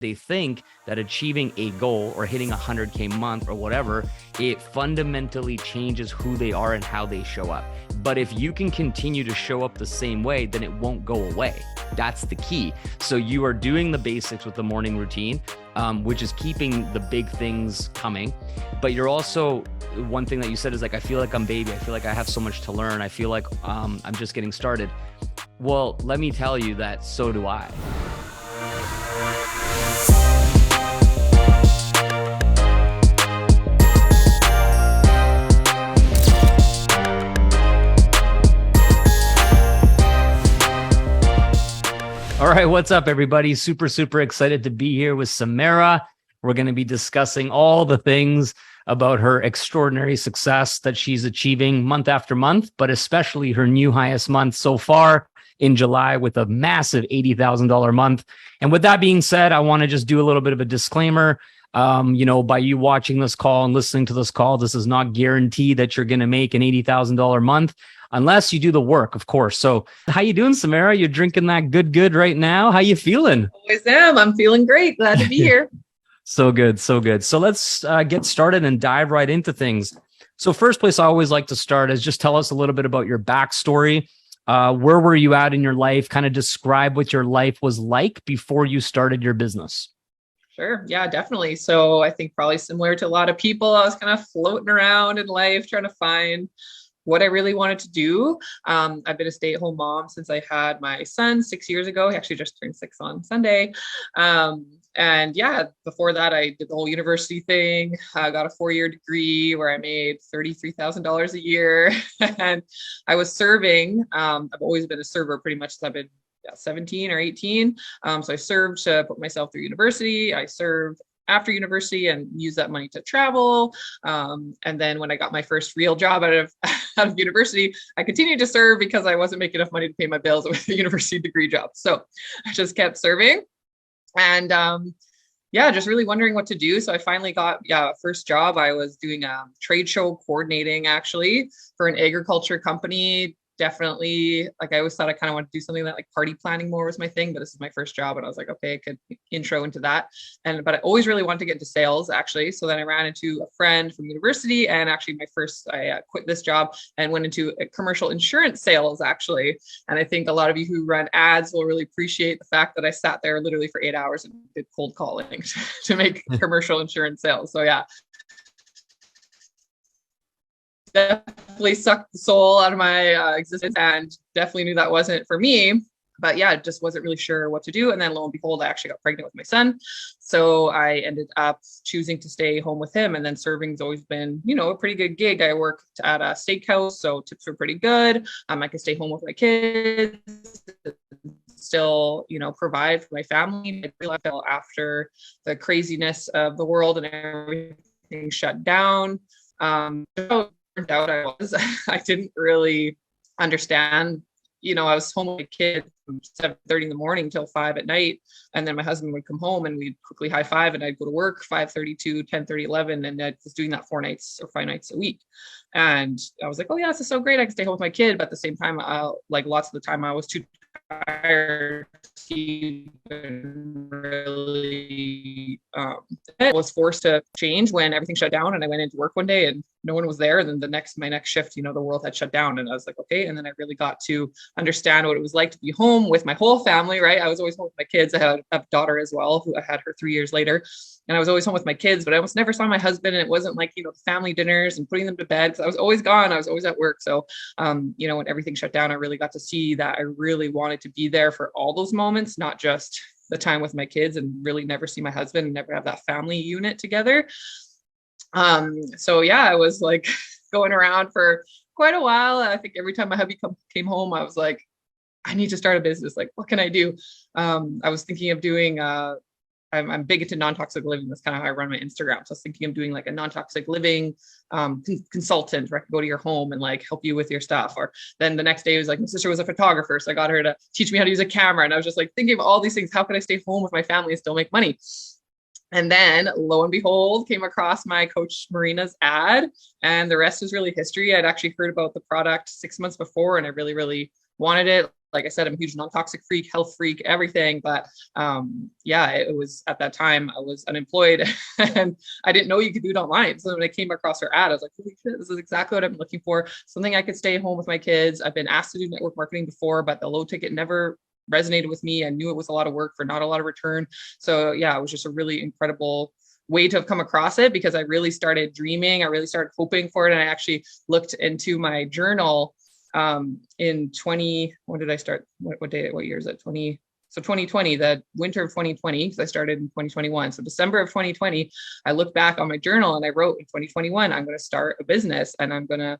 They think that achieving a goal or hitting 100K month or whatever, it fundamentally changes who they are and how they show up. But if you can continue to show up the same way, then it won't go away. That's the key. So you are doing the basics with the morning routine, which is keeping the big things coming. But you're also, one thing that you said is like, I feel like I'm baby. I feel like I have so much to learn. I feel like I'm just getting started. Well, let me tell you that so do I. All right, what's up, everybody? Super excited to be here with Samara. We're going to be discussing all the things about her extraordinary success that she's achieving month after month, but especially her new highest month so far in July with a massive $80,000 month. And with that being said, I want to just do a little bit of a disclaimer. By you watching this call and listening to this call, this is not guaranteed that you're going to make an $80,000 month unless you do the work, of course. So how you doing, Samara? You're drinking that good right now. How you feeling? Always am. I'm feeling great. Glad to be here. So good. So let's get started and dive right into things. So first place I always like to start is just tell us a little bit about your backstory. Where were you at in your life? Kind of describe what your life was like before you started your business. Sure. Yeah, definitely. So I think probably similar to a lot of people, I was kind of floating around in life, trying to find what I really wanted to do. I've been a stay-at-home mom since I had my son 6 years ago. He actually just turned 6 on Sunday. And yeah, before that, I did the whole university thing. I got a 4-year degree where I made $33,000 a year. And I was serving. I've always been a server pretty much since I've been 17 or 18. So I served to put myself through university. I served after university and used that money to travel. And then when I got my first real job out of university, I continued to serve because I wasn't making enough money to pay my bills with a university degree job. So I just kept serving. And just really wondering what to do. So I finally got first job. I was doing a trade show coordinating actually for an agriculture company. Definitely, like I always thought I kind of wanted to do something that like party planning more was my thing, but this is my first job and I was like, okay, I could intro into that. But I always really wanted to get into sales actually. So then I ran into a friend from university and actually I quit this job and went into commercial insurance sales actually. And I think a lot of you who run ads will really appreciate the fact that I sat there literally for 8 hours and did cold calling to make commercial insurance sales. So yeah. Definitely sucked the soul out of my existence and definitely knew that wasn't for me. But yeah, just wasn't really sure what to do. And then lo and behold, I actually got pregnant with my son. So I ended up choosing to stay home with him. And then serving's always been, a pretty good gig. I worked at a steakhouse, so tips were pretty good. I could stay home with my kids, still, provide for my family. I realized after the craziness of the world and everything shut down. Out I didn't really understand, I was home with my kid from 7:30 in the morning till 5 at night. And then my husband would come home and we'd quickly high five and I'd go to work 5:30 to 10:30, 11. And I was doing that 4 nights or 5 nights a week. And I was like, oh yeah, this is so great. I can stay home with my kid. But at the same time, lots of the time I was too tired to even really I was forced to change when everything shut down and I went into work one day and no one was there. And then my next shift, the world had shut down and I was like, okay. And then I really got to understand what it was like to be home with my whole family, right? I was always home with my kids. I had a daughter as well, who I had her 3 years later. And I was always home with my kids, but I almost never saw my husband. And it wasn't like, family dinners and putting them to bed because I was always gone. I was always at work. So, when everything shut down, I really got to see that I really wanted to be there for all those moments, not just the time with my kids and really never see my husband and never have that family unit together. So yeah, I was like going around for quite a while. I think every time my hubby came home, I was like, I need to start a business. Like, what can I do? I was thinking of doing, I'm big into non-toxic living. That's kind of how I run my Instagram. So I was thinking of doing like a non-toxic living consultant where I could go to your home and like help you with your stuff. Or then the next day it was like, my sister was a photographer. So I got her to teach me how to use a camera. And I was just like thinking of all these things. How can I stay home with my family and still make money? And then lo and behold, came across my Coach Marina's ad and the rest is really history. I'd actually heard about the product 6 months before and I really, really wanted it. like I said, I'm a huge non-toxic freak, health freak, everything. But yeah, it was at that time I was unemployed and I didn't know you could do it online. So when I came across her ad, I was like, holy shit, this is exactly what I'm looking for. Something I could stay home with my kids. I've been asked to do network marketing before, but the low ticket never resonated with me. I knew it was a lot of work for not a lot of return. So yeah, it was just a really incredible way to have come across it, because I really started dreaming. I really started hoping for it. And I actually looked into my journal in 20, when did I start? What year is it? 2020, the winter of 2020, because I started in 2021. So December of 2020, I looked back on my journal and I wrote in 2021, I'm going to start a business and I'm going to,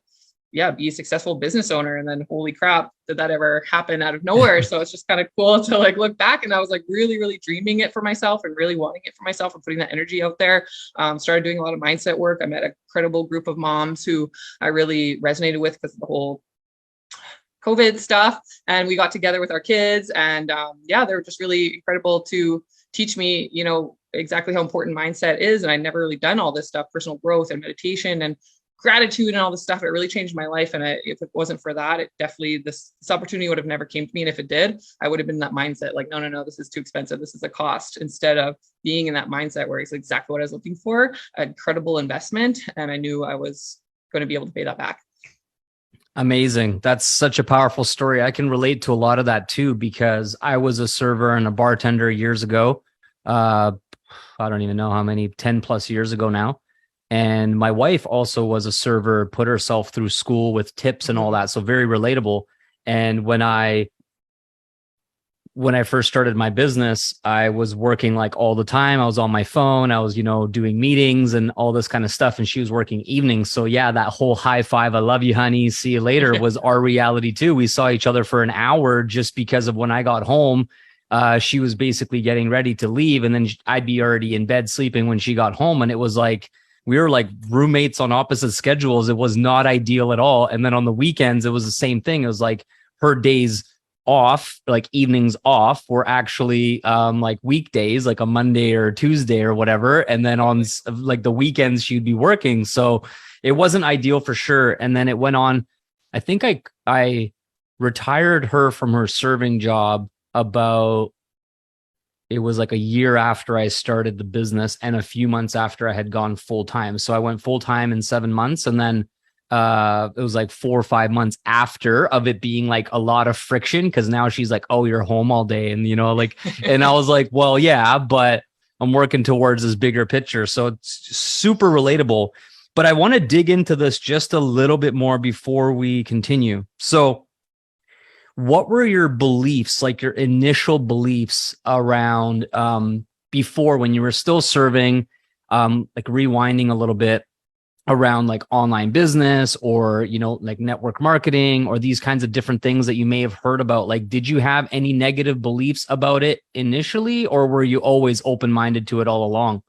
be a successful business owner. And then holy crap, did that ever happen out of nowhere? So it's just kind of cool to like look back, and I was like really, really dreaming it for myself and really wanting it for myself and putting that energy out there. Started doing a lot of mindset work. I met a credible group of moms who I really resonated with because of the whole COVID stuff. And we got together with our kids, and they were just really incredible to teach me, exactly how important mindset is. And I'd never really done all this stuff, personal growth and meditation and gratitude and all this stuff. It really changed my life. And if it wasn't for that, it definitely, this opportunity would have never came to me. And if it did, I would have been in that mindset, like, no, this is too expensive. This is a cost, instead of being in that mindset where it's exactly what I was looking for, a credible investment. And I knew I was going to be able to pay that back. Amazing. That's such a powerful story. I can relate to a lot of that too, because I was a server and a bartender years ago. I don't even know how many, 10 plus years ago now. And my wife also was a server, put herself through school with tips and all that. So very relatable. And when I first started my business, I was working like all the time. I was on my phone. I was, doing meetings and all this kind of stuff. And she was working evenings. So yeah, that whole high five, I love you, honey, see you later was our reality too. We saw each other for an hour just because of when I got home. She was basically getting ready to leave, and then I'd be already in bed sleeping when she got home. And it was like, we were like roommates on opposite schedules. It was not ideal at all. And then on the weekends, it was the same thing. It was like her days off, like evenings off, were actually like weekdays, like a Monday or Tuesday or whatever. And then on like the weekends, she'd be working. So it wasn't ideal for sure. And then it went on. I think I retired her from her serving job it was like a year after I started the business and a few months after I had gone full time. So I went full time in 7 months, and then it was like 4 or 5 months after of it being like a lot of friction, because now she's like, oh, you're home all day. And, and I was like, well, yeah, but I'm working towards this bigger picture. So it's super relatable. But I want to dig into this just a little bit more before we continue. So what were your beliefs, like your initial beliefs around before, when you were still serving, like rewinding a little bit around like online business or, like network marketing or these kinds of different things that you may have heard about? Like, did you have any negative beliefs about it initially, or were you always open-minded to it all along?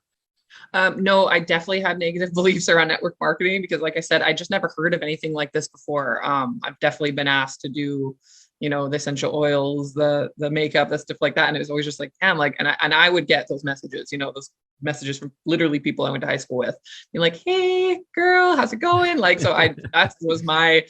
No, I definitely had negative beliefs around network marketing because, like I said, I just never heard of anything like this before. I've definitely been asked to do the essential oils, the makeup, the stuff like that. And it was always just like, damn, like, and I would get those messages, those messages from literally people I went to high school with, being like, hey girl, how's it going? Like, so that was my,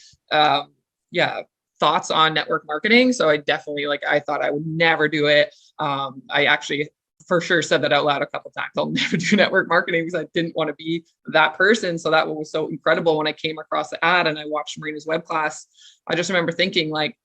thoughts on network marketing. So I definitely, I thought I would never do it. I actually for sure said that out loud a couple of times. I'll never do network marketing because I didn't want to be that person. So that was so incredible when I came across the ad and I watched Marina's web class. I just remember thinking like,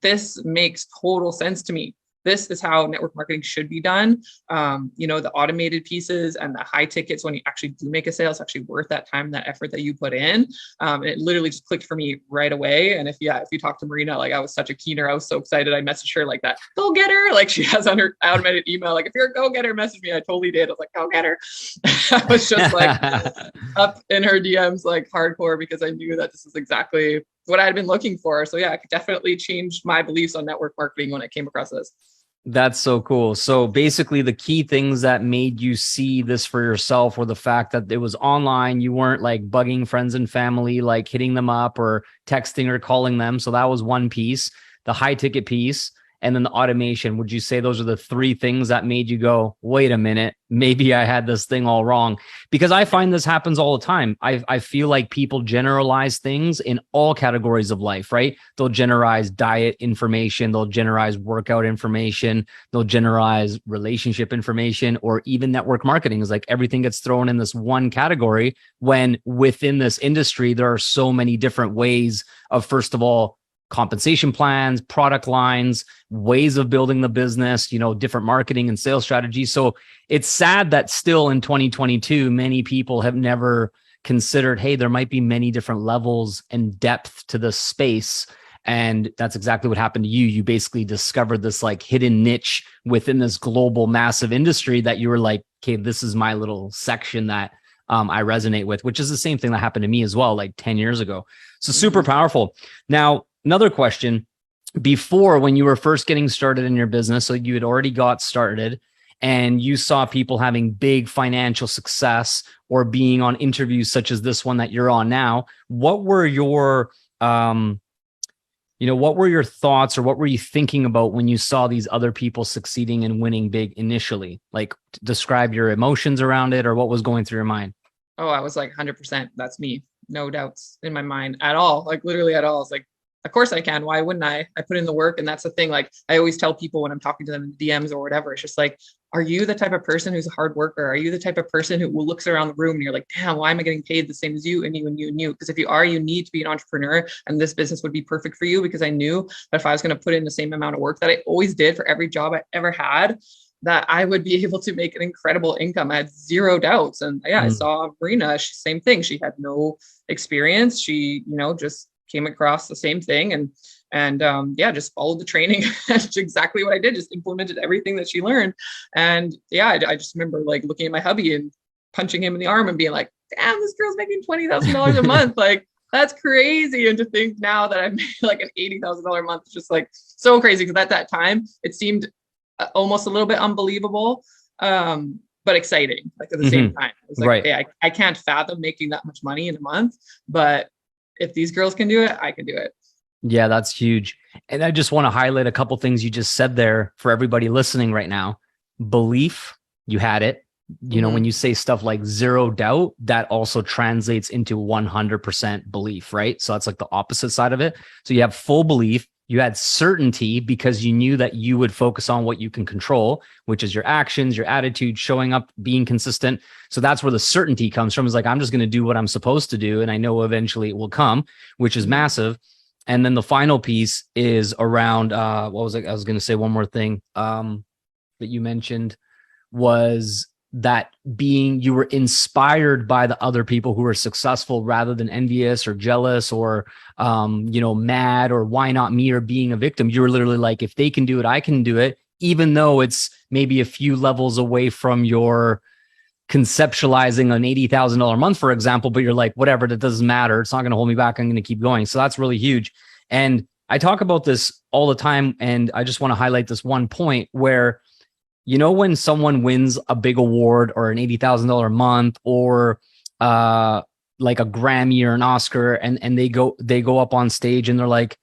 this makes total sense to me. This is how network marketing should be done. The automated pieces and the high tickets, when you actually do make a sale, it's actually worth that time, that effort that you put in. And it literally just clicked for me right away. And if you talk to Marina, like I was such a keener, I was so excited. I messaged her like that, go get her. Like she has on her automated email, like if you're a go getter, message me. I totally did. I was like, go get her. I was just like up in her DMs, like hardcore, because I knew that this is exactly what I had been looking for. So yeah, I could definitely change my beliefs on network marketing when I came across this. That's so cool. So basically the key things that made you see this for yourself were the fact that it was online. You weren't like bugging friends and family, like hitting them up or texting or calling them. So that was one piece, the high ticket piece. and then the automation. Would you say those are the three things that made you go, wait a minute, maybe I had this thing all wrong? Because I find this happens all the time. I feel like people generalize things in all categories of life, right? They'll generalize diet information, they'll generalize workout information, they'll generalize relationship information, or even network marketing is like everything gets thrown in this one category, when within this industry, there are so many different ways of, first of all, compensation plans, product lines, ways of building the business, different marketing and sales strategies. So it's sad that still in 2022, many people have never considered, hey, there might be many different levels and depth to this space. And that's exactly what happened to you. You basically discovered this like hidden niche within this global massive industry that you were like, okay, this is my little section that I resonate with, which is the same thing that happened to me as well, like 10 years ago. So super powerful. Now, another question, before, when you were first getting started in your business, so you had already got started and you saw people having big financial success or being on interviews such as this one that you're on now, what were your, what were your thoughts, or what were you thinking about when you saw these other people succeeding and winning big initially? Like, describe your emotions around it, or what was going through your mind? Oh, I was like 100%. That's me. No doubts in my mind at all. Like literally at all. It's like, of course I can. Why wouldn't I? I put in the work. And that's the thing. Like I always tell people when I'm talking to them in DMs or whatever, it's just like, are you the type of person who's a hard worker? Are you the type of person who looks around the room and you're like, damn, why am I getting paid the same as you and you and you and you? Because if you are, you need to be an entrepreneur, and this business would be perfect for you, because I knew that if I was going to put in the same amount of work that I always did for every job I ever had, that I would be able to make an incredible income. I had zero doubts. And yeah, I saw Marina, same thing. She had no experience. She, just came across the same thing and just followed the training. That's exactly what I did. Just implemented everything that she learned. And yeah, I just remember like looking at my hubby and punching him in the arm and being like, damn, this girl's making $20,000 a month. Like, that's crazy. And to think now that I made like an $80,000 a month, it's just like so crazy. Because at that time, it seemed almost a little bit unbelievable, but exciting, like at the same time. It's like, right. Hey, I can't fathom making that much money in a month, but if these girls can do it, I can do it. Yeah, that's huge. And I just want to highlight a couple things you just said there for everybody listening right now. Belief, you had it. When you say stuff like zero doubt, that also translates into 100% belief, right? So that's like the opposite side of it. So you have full belief. You had certainty because you knew that you would focus on what you can control, which is your actions, your attitude, showing up, being consistent. So that's where the certainty comes from. Is like, I'm just going to do what I'm supposed to do, and I know eventually it will come, which is massive. And then the final piece is around, what was it? I was going to say one more thing that you mentioned was that you were inspired by the other people who were successful rather than envious or jealous or, mad or why not me or being a victim. You were literally like, if they can do it, I can do it, even though it's maybe a few levels away from your conceptualizing an $80,000 a month, for example, but you're like, whatever, that doesn't matter. It's not going to hold me back. I'm going to keep going. So that's really huge. And I talk about this all the time. And I just want to highlight this one point where, when someone wins a big award or an $80,000 a month or like a Grammy or an Oscar, and they go up on stage and they're like,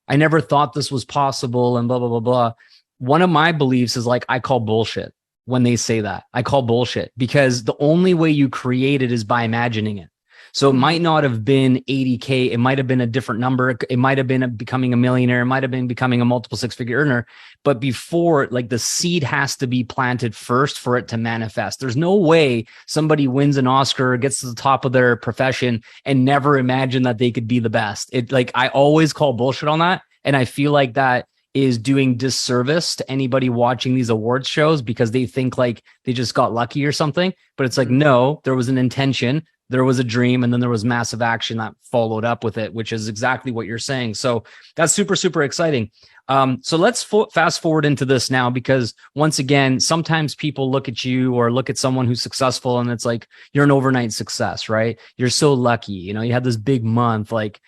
I never thought this was possible and blah, blah, blah, blah. One of my beliefs is like, I call bullshit when they say that. I call bullshit because the only way you create it is by imagining it. So it might not have been 80K. It might have been a different number. It might have been becoming a millionaire. It might have been becoming a multiple six-figure earner. But before, like, the seed has to be planted first for it to manifest. There's no way somebody wins an Oscar, gets to the top of their profession, and never imagine that they could be the best. I always call bullshit on that. And I feel like that is doing disservice to anybody watching these awards shows because they think like they just got lucky or something. But it's like, no, there was an intention. There was a dream, and then there was massive action that followed up with it, which is exactly what you're saying. So that's super, super exciting. So let's fast forward into this now, because once again, sometimes people look at you or look at someone who's successful and it's like, you're an overnight success, right? You're so lucky. You had this big month, like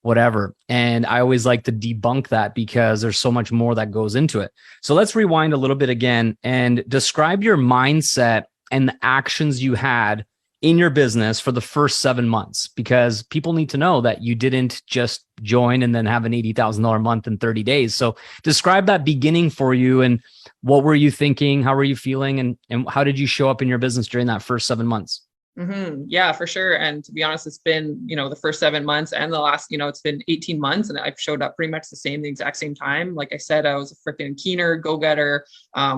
whatever. And I always like to debunk that because there's so much more that goes into it. So let's rewind a little bit again and describe your mindset and the actions you had in your business for the first 7 months? Because people need to know that you didn't just join and then have an $80,000 month in 30 days. So describe that beginning for you, and what were you thinking? How were you feeling? And how did you show up in your business during that first 7 months? Yeah, for sure. And to be honest, it's been, the first 7 months and the last, it's been 18 months, and I've showed up pretty much the exact same time. Like I said, I was a freaking keener, go-getter.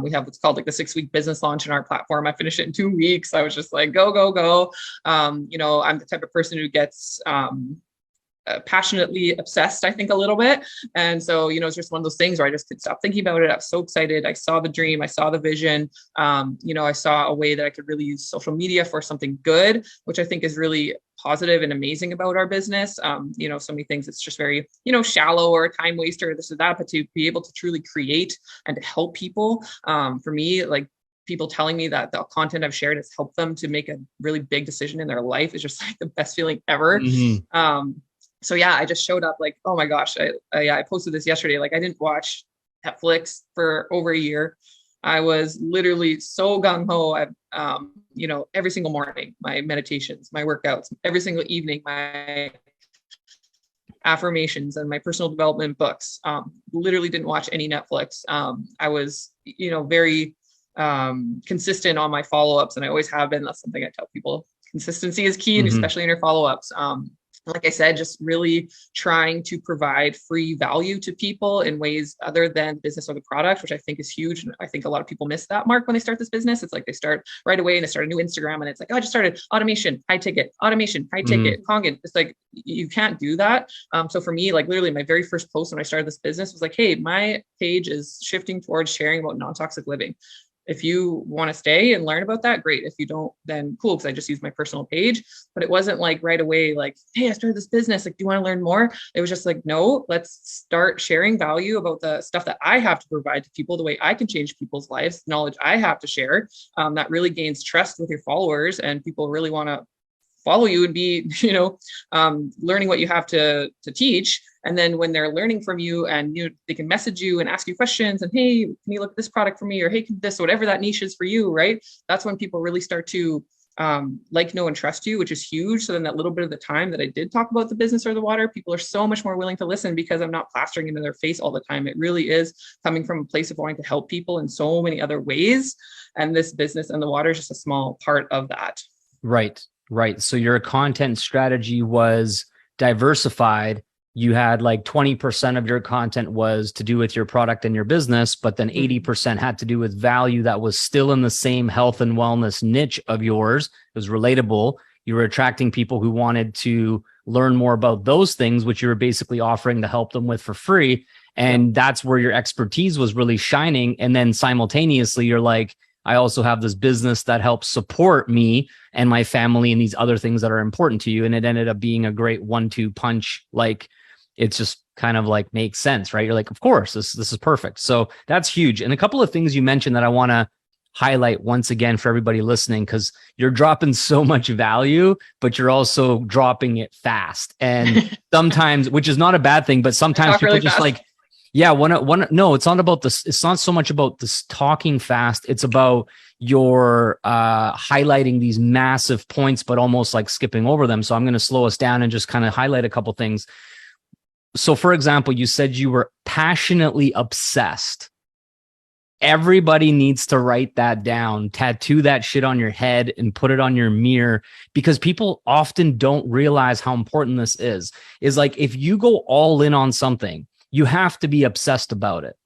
We have what's called like the 6-week business launch in our platform. I finished it in 2 weeks. I was just like, go, go, go. I'm the type of person who gets, passionately obsessed, I think, a little bit. And so, it's just one of those things where I just couldn't stop thinking about it. I was so excited. I saw the dream. I saw the vision. I saw a way that I could really use social media for something good, which I think is really positive and amazing about our business. So many things, it's just very, shallow or a time waster, this or that, but to be able to truly create and to help people, for me, like, people telling me that the content I've shared has helped them to make a really big decision in their life is just like the best feeling ever. So yeah, I just showed up like, oh my gosh, I posted this yesterday. Like, I didn't watch Netflix for over a year. I was literally so gung ho. Every single morning, my meditations, my workouts, every single evening, my affirmations and my personal development books. Literally didn't watch any Netflix. I was, very consistent on my follow-ups, and I always have been. That's something I tell people. Consistency is key, and especially in your follow-ups. Like I said, just really trying to provide free value to people in ways other than business or the product, which I think is huge. And I think a lot of people miss that mark when they start this business. It's like they start right away and they start a new Instagram, and it's like, oh, I just started automation, high ticket, Kangen. It's like, you can't do that. So for me, like literally my very first post when I started this business was like, hey, my page is shifting towards sharing about non-toxic living. If you want to stay and learn about that, great. If you don't, then cool, because I just used my personal page. But it wasn't like right away, like, hey, I started this business. Like, do you want to learn more? It was just like, no, let's start sharing value about the stuff that I have to provide to people, the way I can change people's lives, knowledge I have to share. That really gains trust with your followers, and people really want to follow you and be, learning what you have to teach. And then when they're learning from you, and they can message you and ask you questions, and hey, can you look at this product for me? Or hey, can this, whatever that niche is for you, right? That's when people really start to like, know, and trust you, which is huge. So then that little bit of the time that I did talk about the business or the water, people are so much more willing to listen because I'm not plastering into their face all the time. It really is coming from a place of wanting to help people in so many other ways. And this business and the water is just a small part of that. Right. So your content strategy was diversified. You had like 20% of your content was to do with your product and your business, but then 80% had to do with value that was still in the same health and wellness niche of yours. It was relatable. You were attracting people who wanted to learn more about those things, which you were basically offering to help them with for free. And that's where your expertise was really shining. And then simultaneously, you're like, I also have this business that helps support me and my family and these other things that are important to you. And it ended up being a great 1-2 punch. Like, it's just kind of like makes sense, right? You're like, of course, this is perfect. So that's huge. And a couple of things you mentioned that I want to highlight once again for everybody listening, because you're dropping so much value, but you're also dropping it fast. And sometimes, which is not a bad thing, but sometimes people really just fast. Like, yeah, no, it's not about this. It's not so much about this talking fast. It's about your highlighting these massive points, but almost like skipping over them. So I'm going to slow us down and just kind of highlight a couple things. So for example, you said you were passionately obsessed. Everybody needs to write that down, tattoo that shit on your head and put it on your mirror, because people often don't realize how important this is. Is like, if you go all in on something, you have to be obsessed about it,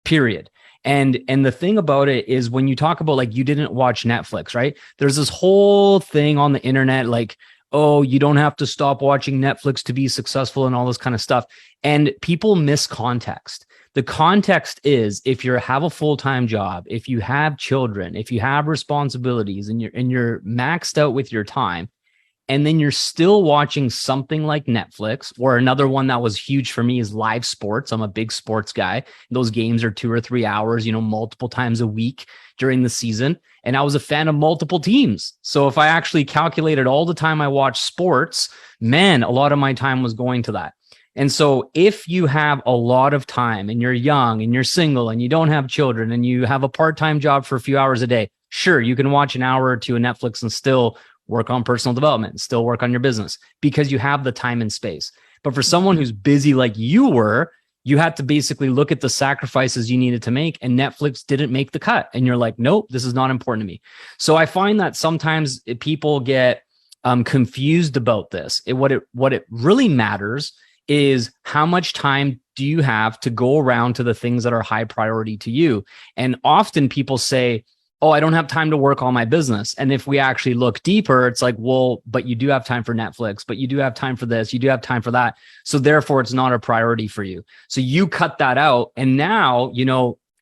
period. And the thing about it is, when you talk about like, you didn't watch Netflix, right? There's this whole thing on the internet, like, oh, you don't have to stop watching Netflix to be successful and all this kind of stuff. And people miss context. The context is, if you have a full-time job, if you have children, if you have responsibilities, and you're maxed out with your time, and then you're still watching something like Netflix, or another one that was huge for me is live sports. I'm a big sports guy. Those games are 2 or 3 hours, multiple times a week during the season. And I was a fan of multiple teams. So if I actually calculated all the time I watched sports, man, a lot of my time was going to that. And so if you have a lot of time and you're young and you're single and you don't have children and you have a part-time job for a few hours a day, sure, you can watch an hour or two of Netflix and still work on personal development, still work on your business because you have the time and space. But for someone who's busy like you were, you had to basically look at the sacrifices you needed to make, and Netflix didn't make the cut. And you're like, nope, this is not important to me. So I find that sometimes people get confused about this. What it really matters is how much time do you have to go around to the things that are high priority to you. And often people say, oh, I don't have time to work on my business. And if we actually look deeper, it's like, well, but you do have time for Netflix, but you do have time for this, you do have time for that. So therefore it's not a priority for you. So you cut that out. And now,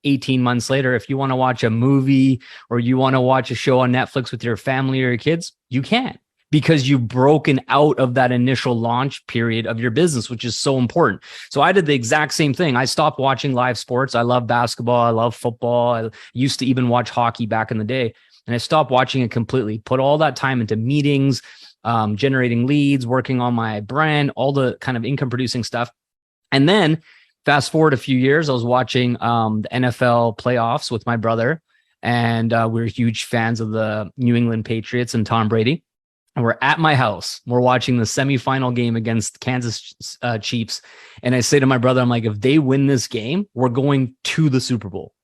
18 months later, if you want to watch a movie or you want to watch a show on Netflix with your family or your kids, you can't, because you've broken out of that initial launch period of your business, which is so important. So I did the exact same thing. I stopped watching live sports. I love basketball. I love football. I used to even watch hockey back in the day. And I stopped watching it completely, put all that time into meetings, generating leads, working on my brand, all the kind of income producing stuff. And then fast forward a few years, I was watching the NFL playoffs with my brother. And we're huge fans of the New England Patriots and Tom Brady. And we're at my house. We're watching the semifinal game against Kansas Chiefs. And I say to my brother, I'm like, if they win this game, we're going to the Super Bowl.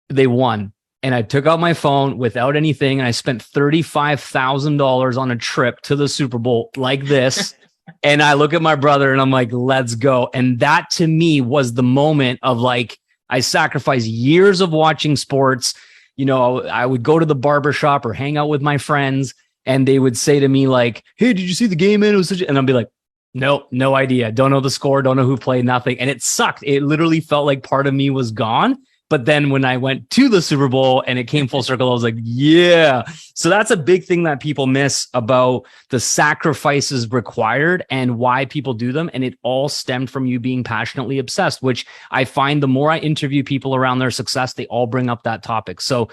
They won. And I took out my phone without anything. And I spent $35,000 on a trip to the Super Bowl like this. And I look at my brother and I'm like, let's go. And that to me was the moment of like, I sacrificed years of watching sports. I would go to the barbershop or hang out with my friends. And they would say to me like, hey, did you see the game? And it was and I'll be like, no idea. Don't know the score. Don't know who played, nothing. And it sucked. It literally felt like part of me was gone. But then when I went to the Super Bowl and it came full circle, I was like, yeah. So that's a big thing that people miss about the sacrifices required and why people do them. And it all stemmed from you being passionately obsessed, which I find the more I interview people around their success, they all bring up that topic. So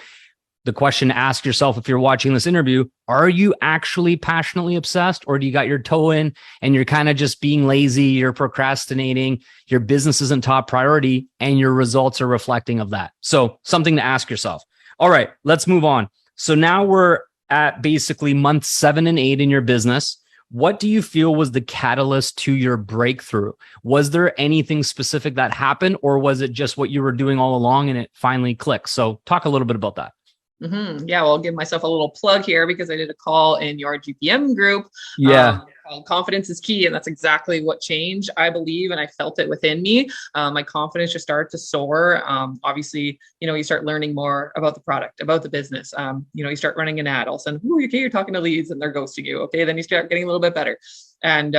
the question to ask yourself if you're watching this interview, are you actually passionately obsessed, or do you got your toe in and you're kind of just being lazy, you're procrastinating, your business isn't top priority, and your results are reflecting of that? So something to ask yourself. All right, let's move on. So now we're at basically month 7 and 8 in your business. What do you feel was the catalyst to your breakthrough? Was there anything specific that happened, or was it just what you were doing all along and it finally clicked? So talk a little bit about that. Yeah, well, I'll give myself a little plug here because I did a call in your GPM group. Yeah. Called Confidence is Key. And that's exactly what changed, I believe. And I felt it within me. My confidence just started to soar. Obviously, you start learning more about the product, about the business. You start running an ad. All of a sudden, okay, you're talking to leads and they're ghosting you. Okay, then you start getting a little bit better. And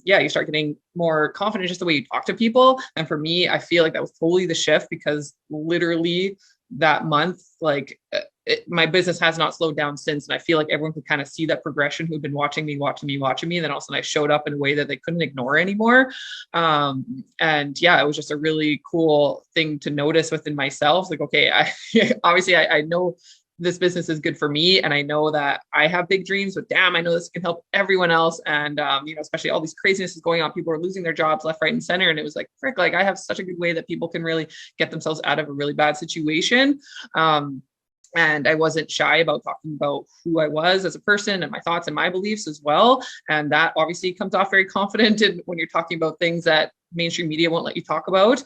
you start getting more confident just the way you talk to people. And for me, I feel like that was totally the shift, because literally that month, my business has not slowed down since. And I feel like everyone could kind of see that progression who'd been watching me. And then all of a sudden I showed up in a way that they couldn't ignore anymore. It was just a really cool thing to notice within myself. Like, okay, I know this business is good for me. And I know that I have big dreams, but damn, I know this can help everyone else. And, especially all these craziness is going on. People are losing their jobs left, right, and center. And it was like, frick, like I have such a good way that people can really get themselves out of a really bad situation. And I wasn't shy about talking about who I was as a person and my thoughts and my beliefs as well. And that obviously comes off very confident when you're talking about things that mainstream media won't let you talk about.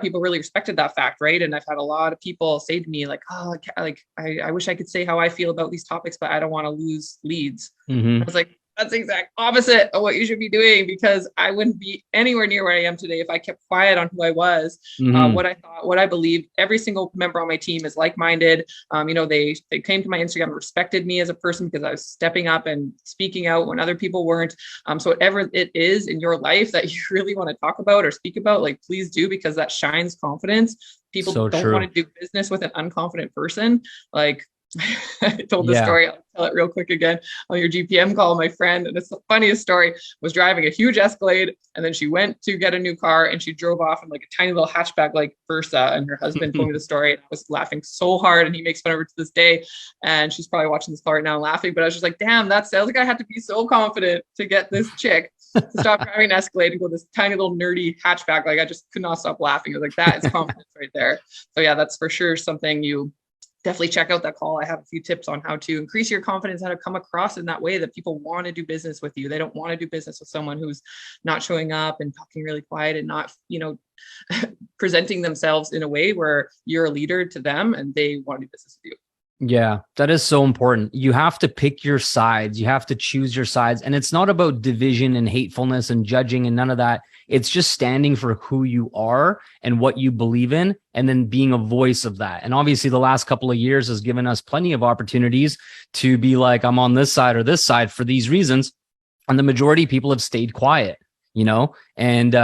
People really respected that fact, right? And I've had a lot of people say to me like, oh, I wish I could say how I feel about these topics, but I don't want to lose leads. I was like, that's the exact opposite of what you should be doing, because I wouldn't be anywhere near where I am today if I kept quiet on who I was, what I thought, what I believed. Every single member on my team is like-minded. They came to my Instagram and respected me as a person because I was stepping up and speaking out when other people weren't. So whatever it is in your life that you really want to talk about or speak about, like, please do, because that shines confidence. People don't want to do business with an unconfident person. Like, I told this story. I'll tell it real quick again on your GPM call. My friend, and it's the funniest story, was driving a huge Escalade, and then she went to get a new car and she drove off in like a tiny little hatchback like Versa. And her husband told me the story, and I was laughing so hard, and he makes fun of her to this day. And she's probably watching this call right now and laughing. But I was just like, damn, that sounds like I had to be so confident to get this chick to stop driving an Escalade and go this tiny little nerdy hatchback. Like, I just could not stop laughing. I was like, that is confidence right there. So yeah, that's for sure something you definitely check out that call. I have a few tips on how to increase your confidence, how to come across in that way that people want to do business with you. They don't want to do business with someone who's not showing up and talking really quiet and not, presenting themselves in a way where you're a leader to them and they want to do business with you. Yeah, that is so important. You have to pick your sides. You have to choose your sides. And it's not about division and hatefulness and judging and none of that. It's just standing for who you are and what you believe in, and then being a voice of that. And obviously the last couple of years has given us plenty of opportunities to be like, I'm on this side or this side for these reasons. And the majority of people have stayed quiet, and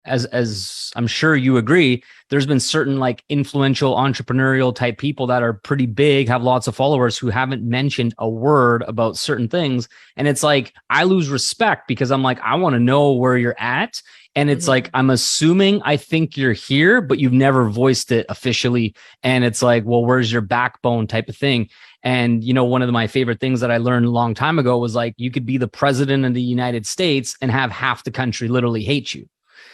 as I'm sure you agree, there's been certain like influential entrepreneurial type people that are pretty big, have lots of followers, who haven't mentioned a word about certain things. And it's like, I lose respect because I'm like, I want to know where you're at. And it's like, I'm assuming I think you're here, but you've never voiced it officially. And it's like, well, where's your backbone type of thing? And, one of my favorite things that I learned a long time ago was like, you could be the president of the United States and have half the country literally hate you.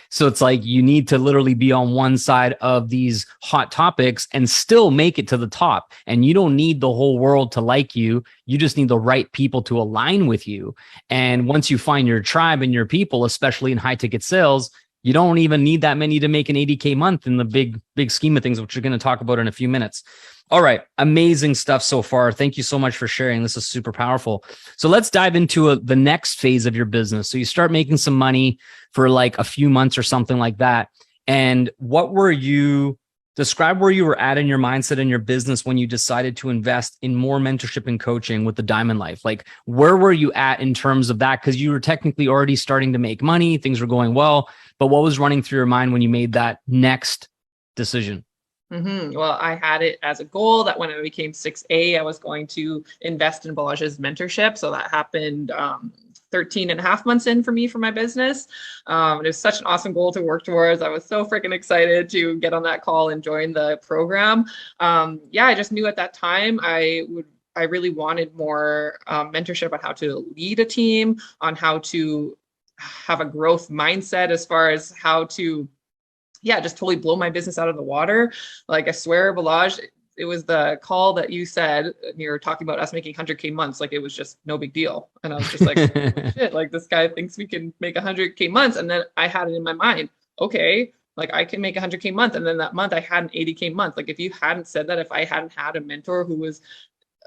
So it's like, you need to literally be on one side of these hot topics and still make it to the top. And you don't need the whole world to like you. You just need the right people to align with you. And once you find your tribe and your people, especially in high ticket sales, you don't even need that many to make an 80K month in the big scheme of things, which we're going to talk about in a few minutes. All right. Amazing stuff so far. Thank you so much for sharing. This is super powerful. So let's dive into the next phase of your business. So you start making some money for like a few months or something like that. And describe where you were at in your mindset and your business when you decided to invest in more mentorship and coaching with the Diamond Life. Like, where were you at in terms of that? Because you were technically already starting to make money. Things were going well. But what was running through your mind when you made that next decision? Well, I had it as a goal that when I became 6A, I was going to invest in Balazs mentorship. So that happened 13 and a half months in for me for my business. It was such an awesome goal to work towards. I was so freaking excited to get on that call and join the program. I just knew at that time I really wanted more mentorship on how to lead a team, on how to have a growth mindset as far as how to just totally blow my business out of the water. Like, I swear, Balazs, it was the call that you said, you were talking about us making 100K months. Like, it was just no big deal. And I was just like, shit, like, this guy thinks we can make 100K months. And then I had it in my mind, okay, like, I can make 100K month. And then that month I had an 80K month. Like, if you hadn't said that, if I hadn't had a mentor who was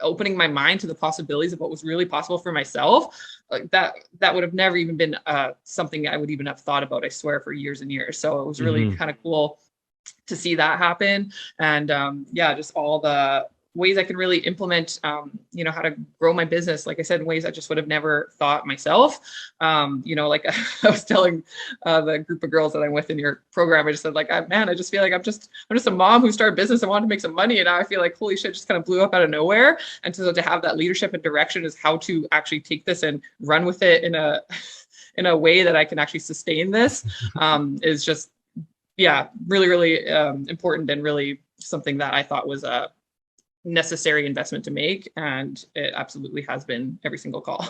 opening my mind to the possibilities of what was really possible for myself, like that would have never even been something I would even have thought about, I swear, for years and years. So it was really kind of cool to see that happen. And just all the ways I can really implement, how to grow my business, like I said, in ways I just would have never thought myself. Like I was telling the group of girls that I'm with in your program, I just said, like, I just feel like I'm just a mom who started business and wanted to make some money. And now I feel like, holy shit, just kind of blew up out of nowhere. And so to have that leadership and direction is how to actually take this and run with it in a way that I can actually sustain this is just, really, really important, and really something that I thought was a necessary investment to make, and it absolutely has been every single call.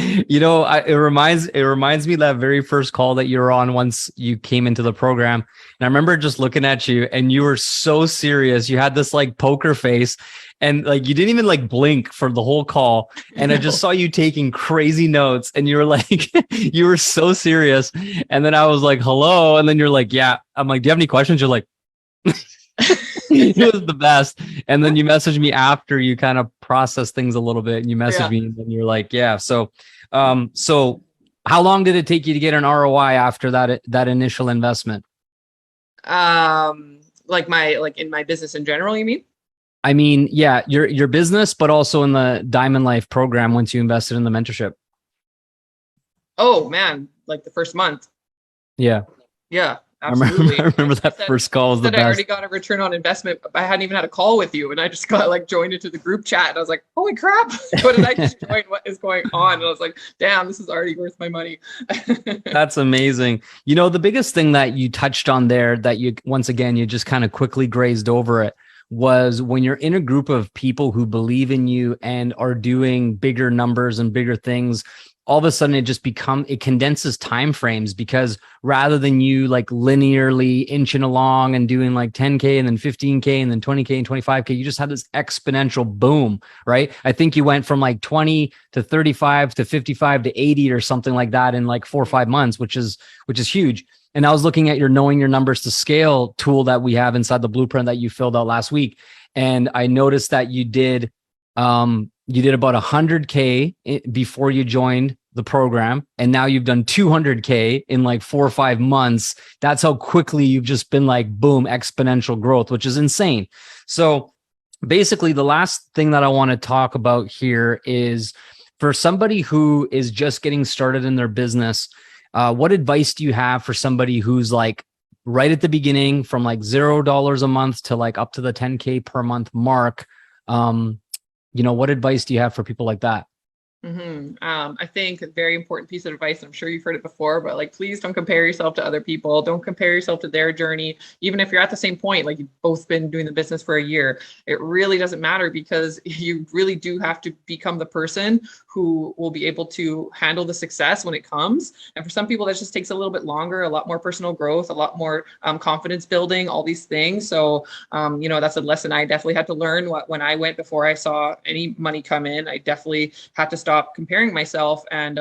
It reminds me of that very first call that you were on once you came into the program. And I remember just looking at you, and you were so serious. You had this like poker face, and like you didn't even like blink for the whole call. And I just saw you taking crazy notes, and you were like, you were so serious. And then I was like, hello. And then you're like, yeah. I'm like, do you have any questions? You're like, it was the best. And then you messaged me after you kind of process things a little bit, and you messaged me, and you're like, yeah. So how long did it take you to get an ROI after that initial investment? Like in my business in general, you mean? I mean, yeah, your business, but also in the Diamond Life program once you invested in the mentorship. Oh man, like the first month. Yeah. Yeah. Absolutely. I remember that first call was the best. I already got a return on investment. I hadn't even had a call with you, and I just got like joined into the group chat, and I was like, holy crap, what did I just join? What is going on? And I was like, damn, this is already worth my money. That's amazing. The biggest thing that you touched on there that you just kind of quickly grazed over it was when you're in a group of people who believe in you and are doing bigger numbers and bigger things, all of a sudden it condenses time frames, because rather than you like linearly inching along and doing like 10K and then 15K and then 20K and 25K, you just had this exponential boom, right? I think you went from like 20 to 35 to 55 to 80 or something like that in like 4 or 5 months, which is huge. And I was looking at your knowing your numbers to scale tool that we have inside the blueprint that you filled out last week. And I noticed that you did about 100K before you joined the program. And now you've done 200K in like 4 or 5 months. That's how quickly you've just been like, boom, exponential growth, which is insane. So basically the last thing that I want to talk about here is for somebody who is just getting started in their business, what advice do you have for somebody who's like right at the beginning, from like $0 a month to like up to the 10K per month mark? What advice do you have for people like that? I think a very important piece of advice, I'm sure you've heard it before, but like, please don't compare yourself to other people. Don't compare yourself to their journey. Even if you're at the same point, like you've both been doing the business for a year, it really doesn't matter, because you really do have to become the person who will be able to handle the success when it comes. And for some people, that just takes a little bit longer, a lot more personal growth, a lot more confidence building, all these things. So, that's a lesson I definitely had to learn when I went, before I saw any money come in. I definitely had to stop comparing myself, and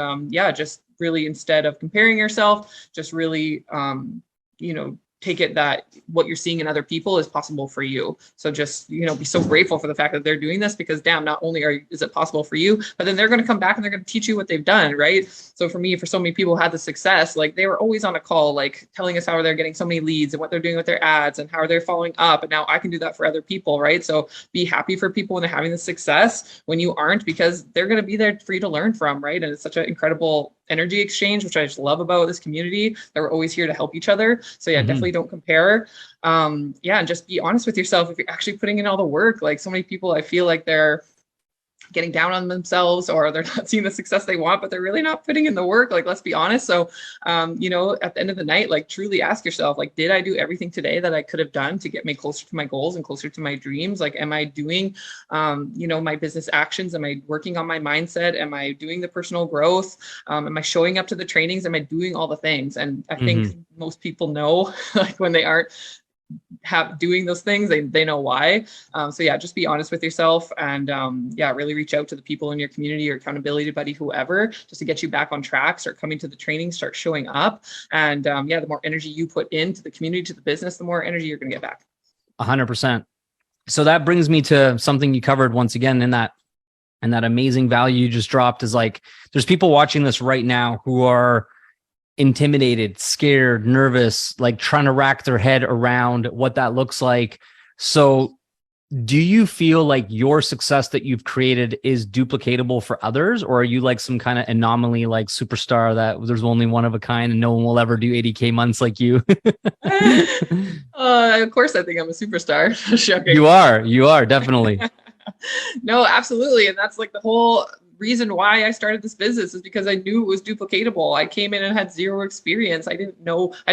just really, instead of comparing yourself, just really take it that what you're seeing in other people is possible for you. So just, be so grateful for the fact that they're doing this, because damn, not only is it possible for you, but then they're going to come back and they're going to teach you what they've done. Right. So for me, for so many people who had the success, like they were always on a call, like telling us how they're getting so many leads and what they're doing with their ads and how they're following up. And now I can do that for other people. Right. So be happy for people when they're having the success when you aren't, because they're going to be there for you to learn from. Right. And it's such an incredible energy exchange, which I just love about this community, that we're always here to help each other. So definitely don't compare. And just be honest with yourself if you're actually putting in all the work. Like so many people, I feel like they're getting down on themselves, or they're not seeing the success they want, but they're really not putting in the work. Like, let's be honest. So, at the end of the night, like truly ask yourself, like, did I do everything today that I could have done to get me closer to my goals and closer to my dreams? Like, am I doing, my business actions? Am I working on my mindset? Am I doing the personal growth? Am I showing up to the trainings? Am I doing all the things? And I think most people know, like when they aren't doing those things, they know why. Just be honest with yourself, and really reach out to the people in your community, your accountability buddy, whoever, just to get you back on track. Start coming to the training, start showing up, and the more energy you put into the community, to the business, the more energy you're going to get back. 100%. So that brings me to something you covered once again in that amazing value you just dropped, is like, there's people watching this right now who are intimidated, scared, nervous, like trying to rack their head around what that looks like. So do you feel like your success that you've created is duplicatable for others, or are you like some kind of anomaly, like superstar that there's only one of a kind and no one will ever do 80K months like you? Of course, I think I'm a superstar. Shocking. You are definitely. No, absolutely. And that's like the whole reason why I started this business, is because I knew it was duplicatable. I came in and had zero experience. I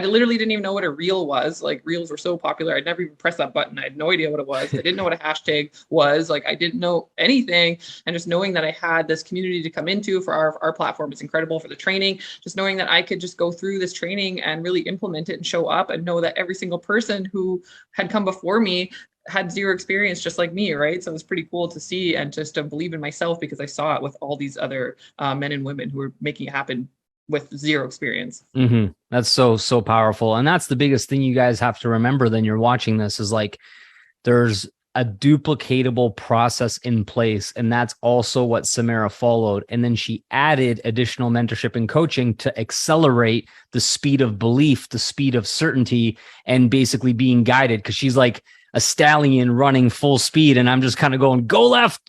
literally didn't even know what a reel was. Like, reels were so popular. I'd never even pressed that button. I had no idea what it was. I didn't know what a hashtag was. Like, I didn't know anything. And just knowing that I had this community to come into for our platform is incredible, for the training. Just knowing that I could just go through this training and really implement it and show up, and know that every single person who had come before me had zero experience just like me, right? So it was pretty cool to see, and just to believe in myself, because I saw it with all these other men and women who were making it happen with zero experience. That's so powerful. And that's the biggest thing you guys have to remember then you're watching this, is like, there's a duplicatable process in place. And that's also what Samara followed. And then she added additional mentorship and coaching to accelerate the speed of belief, the speed of certainty, and basically being guided. Because she's like a stallion running full speed, and I'm just kind of going, go left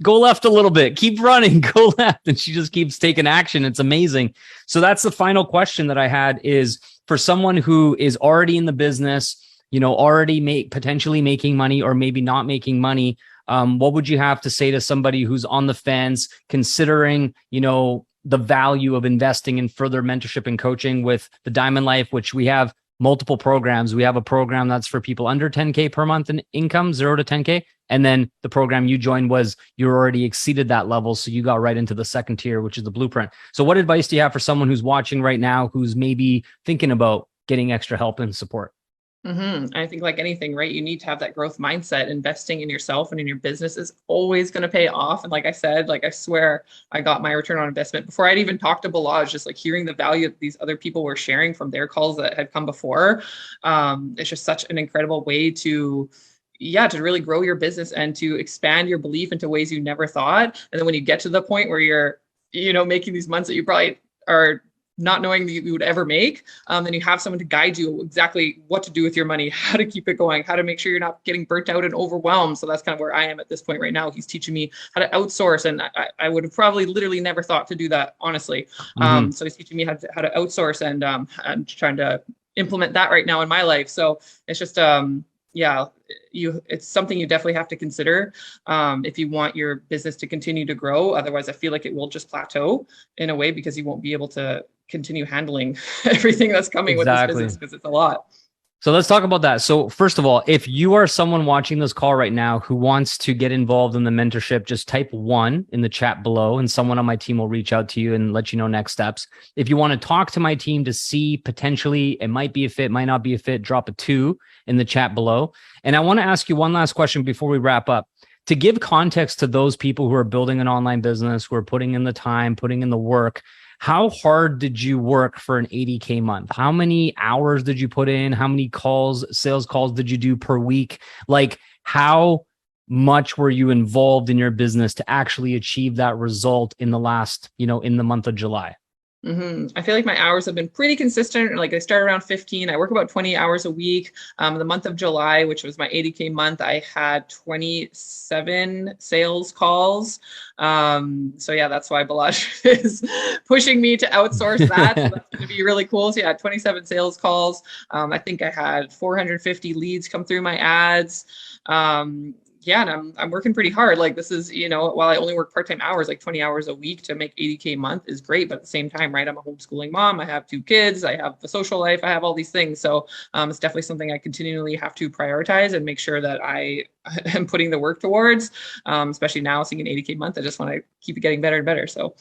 a little bit, keep running, go left. And she just keeps taking action. It's amazing. So that's the final question that I had, is for someone who is already in the business, already potentially making money, or maybe not making money. What would you have to say to somebody who's on the fence, considering, the value of investing in further mentorship and coaching with the Diamond Life, which we have multiple programs. We have a program that's for people under 10K per month in income, 0 to 10K. And then the program you joined was you already exceeded that level. So you got right into the second tier, which is the blueprint. So what advice do you have for someone who's watching right now, who's maybe thinking about getting extra help and support? I think like anything, right? You need to have that growth mindset. Investing in yourself and in your business is always going to pay off. And like I said, like I swear I got my return on investment before I'd even talked to Balazs, just like hearing the value that these other people were sharing from their calls that had come before. It's just such an incredible way to really grow your business and to expand your belief into ways you never thought. And then when you get to the point where you're, making these months that you probably are not knowing that you would ever make, then you have someone to guide you exactly what to do with your money, how to keep it going, how to make sure you're not getting burnt out and overwhelmed. So that's kind of where I am at this point right now. He's teaching me how to outsource, and I would have probably literally never thought to do that, honestly. So he's teaching me how to outsource, and I'm trying to implement that right now in my life. So it's just it's something you definitely have to consider if you want your business to continue to grow. Otherwise, I feel like it will just plateau in a way, because you won't be able to continue handling everything that's coming with this business, because it's a lot. So let's talk about that. So first of all, if you are someone watching this call right now who wants to get involved in the mentorship, just type 1 in the chat below, and someone on my team will reach out to you and let you know next steps. If you want to talk to my team to see potentially it might be a fit, might not be a fit, drop a 2 in the chat below. And I want to ask you one last question before we wrap up. To give context to those people who are building an online business, who are putting in the time, putting in the work, how hard did you work for an 80K month? How many hours did you put in? How many sales calls did you do per week? Like, how much were you involved in your business to actually achieve that result in the last, in the month of July? I feel like my hours have been pretty consistent. Like I start around 15. I work about 20 hours a week. The month of July, which was my 80K month, I had 27 sales calls. So yeah, that's why Balazs is pushing me to outsource that. So that's going to be really cool. So yeah, 27 sales calls. I think I had 450 leads come through my ads. And I'm working pretty hard. Like this is, while I only work part-time hours, like 20 hours a week, to make 80K a month is great. But at the same time, right, I'm a homeschooling mom. I have 2 kids. I have a social life. I have all these things. So it's definitely something I continually have to prioritize and make sure that I am putting the work towards, especially now seeing an 80K a month. I just want to keep it getting better and better. So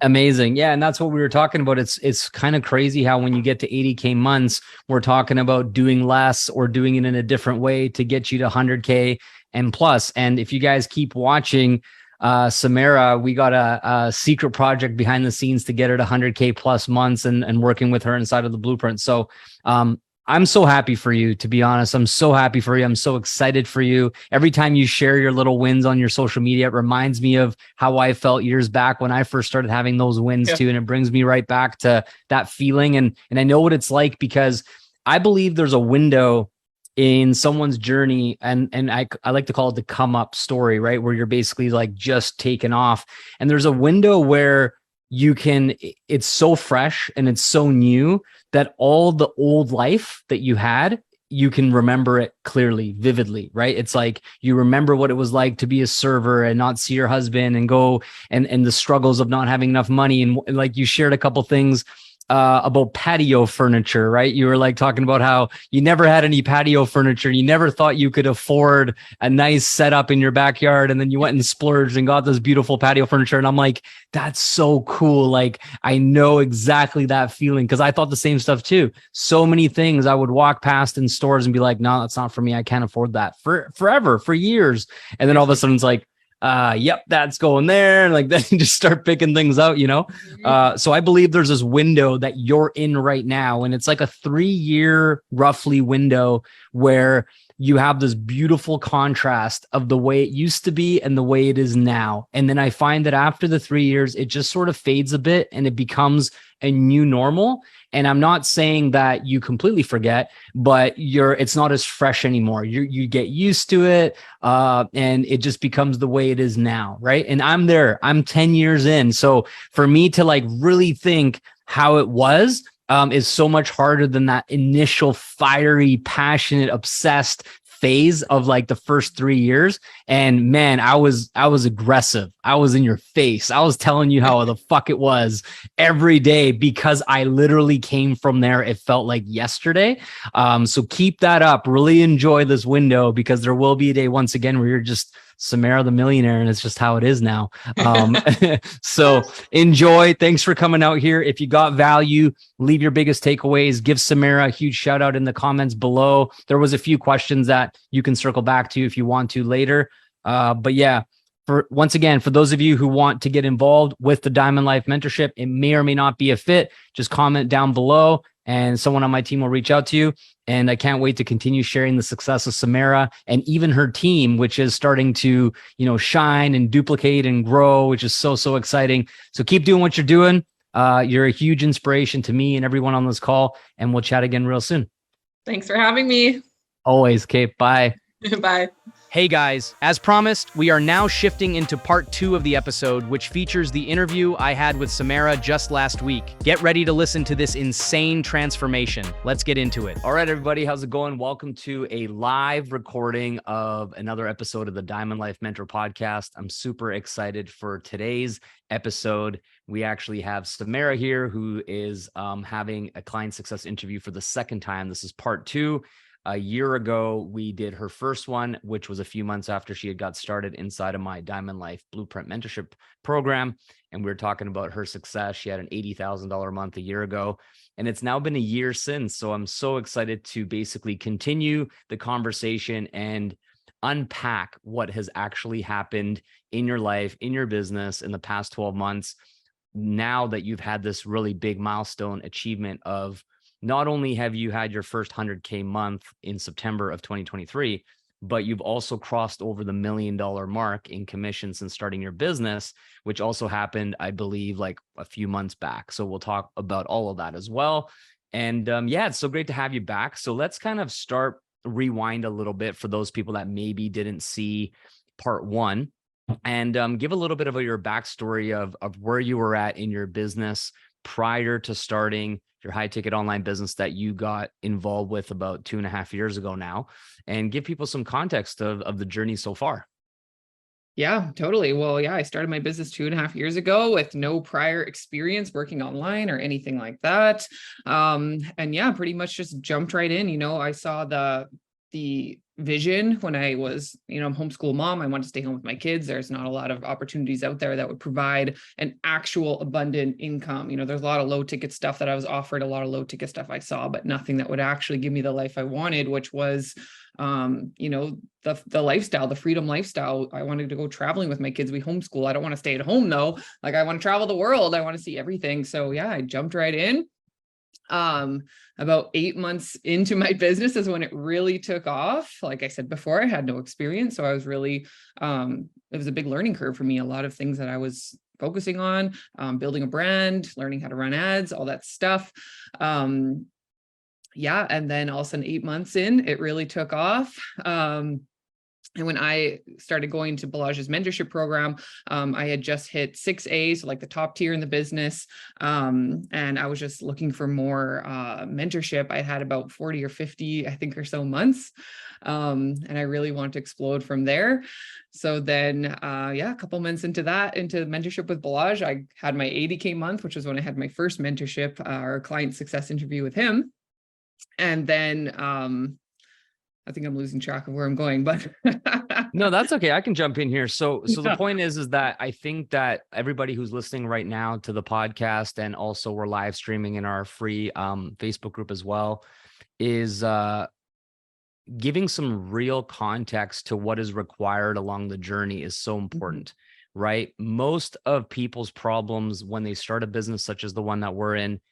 amazing. Yeah. And that's what we were talking about. It's kind of crazy how when you get to 80K months, we're talking about doing less or doing it in a different way to get you to 100K and plus. And if you guys keep watching Samara, we got a secret project behind the scenes to get her to 100K plus months and working with her inside of the blueprint. So I'm so happy for you, to be honest. I'm so happy for you. I'm so excited for you. Every time you share your little wins on your social media, it reminds me of how I felt years back when I first started having those wins too. And it brings me right back to that feeling. And I know what it's like, because I believe there's a window in someone's journey, and I like to call it the come up story, right? Where you're basically like just taken off. And there's a window where it's so fresh and it's so new that all the old life that you had, you can remember it clearly, vividly, right? It's like you remember what it was like to be a server and not see your husband and go and the struggles of not having enough money. And like you shared a couple things about patio furniture, right? You were like talking about how you never had any patio furniture. You never thought you could afford a nice setup in your backyard. And then you went and splurged and got this beautiful patio furniture. And I'm like, that's so cool. Like, I know exactly that feeling, because I thought the same stuff too. So many things I would walk past in stores and be like, no, that's not for me. I can't afford that forever, for years. And then all of a sudden it's like, yep, that's going there. Like then you just start picking things out, So I believe there's this window that you're in right now. And it's like a 3-year roughly window where you have this beautiful contrast of the way it used to be and the way it is now. And then I find that after the 3 years, it just sort of fades a bit and it becomes a new normal. And I'm not saying that you completely forget, but it's not as fresh anymore. You get used to it, and it just becomes the way it is now, right? And I'm there. I'm 10 years in. So for me to like really think how it was, is so much harder than that initial fiery, passionate, obsessed phase of like the first 3 years. And man, I was aggressive. I was in your face. I was telling you how the fuck it was every day because I literally came from there. It felt like yesterday. So keep that up. Really enjoy this window because there will be a day once again where you're just Samara the millionaire, and it's just how it is now. So enjoy. Thanks for coming out here. If you got value, leave your biggest takeaways. Give Samara a huge shout out in the comments below. There was a few questions that you can circle back to if you want to later. But yeah, once again, for those of you who want to get involved with the Diamond Life Mentorship, it may or may not be a fit. Just comment down below and someone on my team will reach out to you. And I can't wait to continue sharing the success of Samara and even her team, which is starting to, shine and duplicate and grow, which is so, so exciting. So keep doing what you're doing. You're a huge inspiration to me and everyone on this call, and we'll chat again real soon. Thanks for having me. Always, Kate. Bye. Bye. Hey guys, as promised, we are now shifting into part 2 of the episode, which features the interview I had with Samara just last week. Get ready to listen to this insane transformation. Let's get into it. All right, everybody, how's it going? Welcome to a live recording of another episode of the Diamond Life Mentor podcast. I'm super excited for today's episode. We actually have Samara here, who is having a client success interview for the second time. This is part 2. A year ago, we did her first one, which was a few months after she had got started inside of my Diamond Life Blueprint Mentorship Program. And we were talking about her success. She had an $80,000 a month a year ago, and it's now been a year since. So I'm so excited to basically continue the conversation and unpack what has actually happened in your life, in your business in the past 12 months. Now that you've had this really big milestone achievement of not only have you had your first 100K month in September of 2023, but you've also crossed over the $1 million mark in commission since starting your business, which also happened, I believe, like a few months back. So we'll talk about all of that as well. And yeah, it's so great to have you back. So let's kind of rewind a little bit for those people that maybe didn't see part 1 and give a little bit of your backstory of where you were at in your business prior to starting your high ticket online business that you got involved with about 2.5 years ago now, and give people some context of the journey so far. Yeah, totally. Well, yeah, I started my business 2.5 years ago with no prior experience working online or anything like that. And yeah, pretty much just jumped right in. I saw the vision when I was, I'm homeschool mom. I want to stay home with my kids. There's not a lot of opportunities out there that would provide an actual abundant income. There's a lot of low ticket stuff that I was offered, a lot of low ticket stuff I saw, but nothing that would actually give me the life I wanted, which was, the lifestyle, the freedom lifestyle. I wanted to go traveling with my kids. We homeschool. I don't want to stay at home though. Like I want to travel the world. I want to see everything. So yeah, I jumped right in. About 8 months into my business is when it really took off. Like I said before, I had no experience. So I was really, it was a big learning curve for me. A lot of things that I was focusing on, building a brand, learning how to run ads, all that stuff. Yeah. And then all of a sudden 8 months in, it really took off. And when I started going to Balazs mentorship program, I had just hit 6A, so like the top tier in the business. And I was just looking for more mentorship. I had about 40 or 50, I think, or so months. And I really wanted to explode from there. So then, a couple months into mentorship with Balazs, I had my 80K month, which was when I had my first mentorship or client success interview with him. And then, I think I'm losing track of where I'm going, but no, that's okay. I can jump in here. So the point is that I think that everybody who's listening right now to the podcast, and also we're live streaming in our free Facebook group as well, is giving some real context to what is required along the journey is so important, right? Most of people's problems when they start a business such as the one that we're in,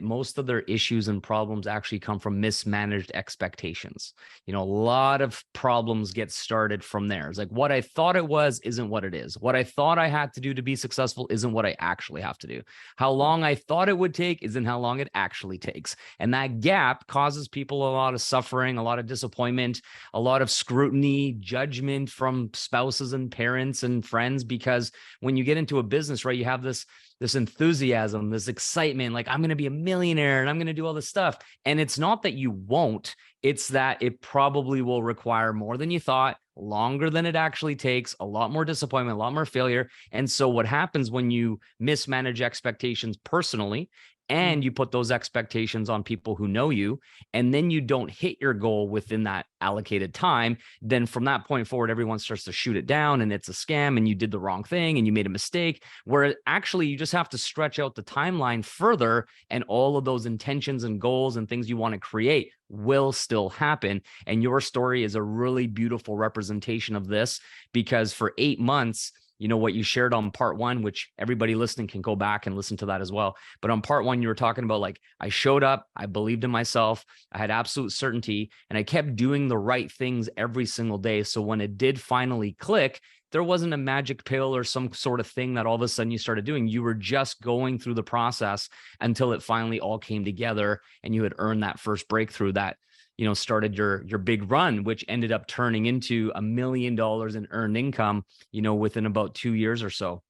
most of their issues and problems actually come from mismanaged expectations. A lot of problems get started from there. It's like what I thought it was isn't what it is. What I thought I had to do to be successful isn't what I actually have to do. How long I thought it would take isn't how long it actually takes. And that gap causes people a lot of suffering, a lot of disappointment, a lot of scrutiny, judgment from spouses and parents and friends, because when you get into a business, right, you have this this enthusiasm, this excitement, like I'm going to be a millionaire and I'm going to do all this stuff. And it's not that you won't, it's that it probably will require more than you thought, longer than it actually takes, a lot more disappointment, a lot more failure. And so what happens when you mismanage expectations personally, and you put those expectations on people who know you, and then you don't hit your goal within that allocated time, then from that point forward, everyone starts to shoot it down and it's a scam and you did the wrong thing and you made a mistake, where actually you just have to stretch out the timeline further, and all of those intentions and goals and things you want to create will still happen. And your story is a really beautiful representation of this, because for 8 months, you know, what you shared on part one, which everybody listening can go back and listen to that as well. But on part one, you were talking about like, I showed up, I believed in myself, I had absolute certainty, and I kept doing the right things every single day. So when it did finally click, there wasn't a magic pill or some sort of thing that all of a sudden you started doing. You were just going through the process until it finally all came together and you had earned that first breakthrough that, you know, started your big run, which ended up turning into $1 million in earned income, you know, within about 2 years or so,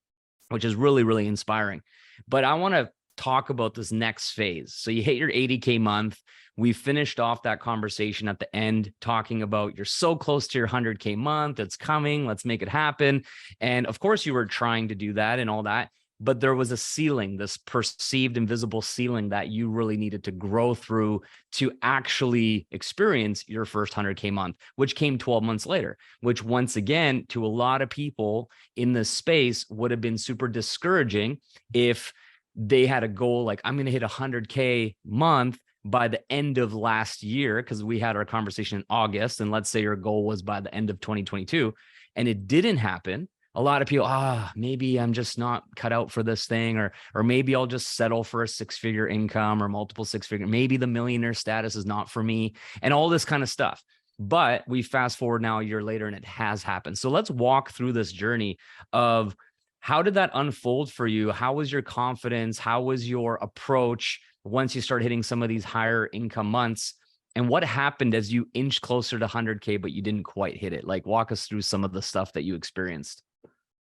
which is really, really inspiring. But I want to talk about this next phase. So you hit your 80K month. We finished off that conversation at the end talking about you're so close to your 100K month. It's coming. Let's make it happen. And of course you were trying to do that and all that. But there was a ceiling, this perceived invisible ceiling that you really needed to grow through to actually experience your first 100K month, which came 12 months later, which once again, to a lot of people in this space would have been super discouraging if they had a goal like, I'm going to hit 100K month by the end of last year, because we had our conversation in August, and let's say your goal was by the end of 2022, and it didn't happen. A lot of people, maybe I'm just not cut out for this thing, or maybe I'll just settle for a 6-figure income or multiple 6-figure. Maybe the millionaire status is not for me, and all this kind of stuff. But we fast forward now a year later and it has happened. So let's walk through this journey of how did that unfold for you? How was your confidence? How was your approach once you start hitting some of these higher income months? And what happened as you inched closer to 100K, but you didn't quite hit it? Like, walk us through some of the stuff that you experienced.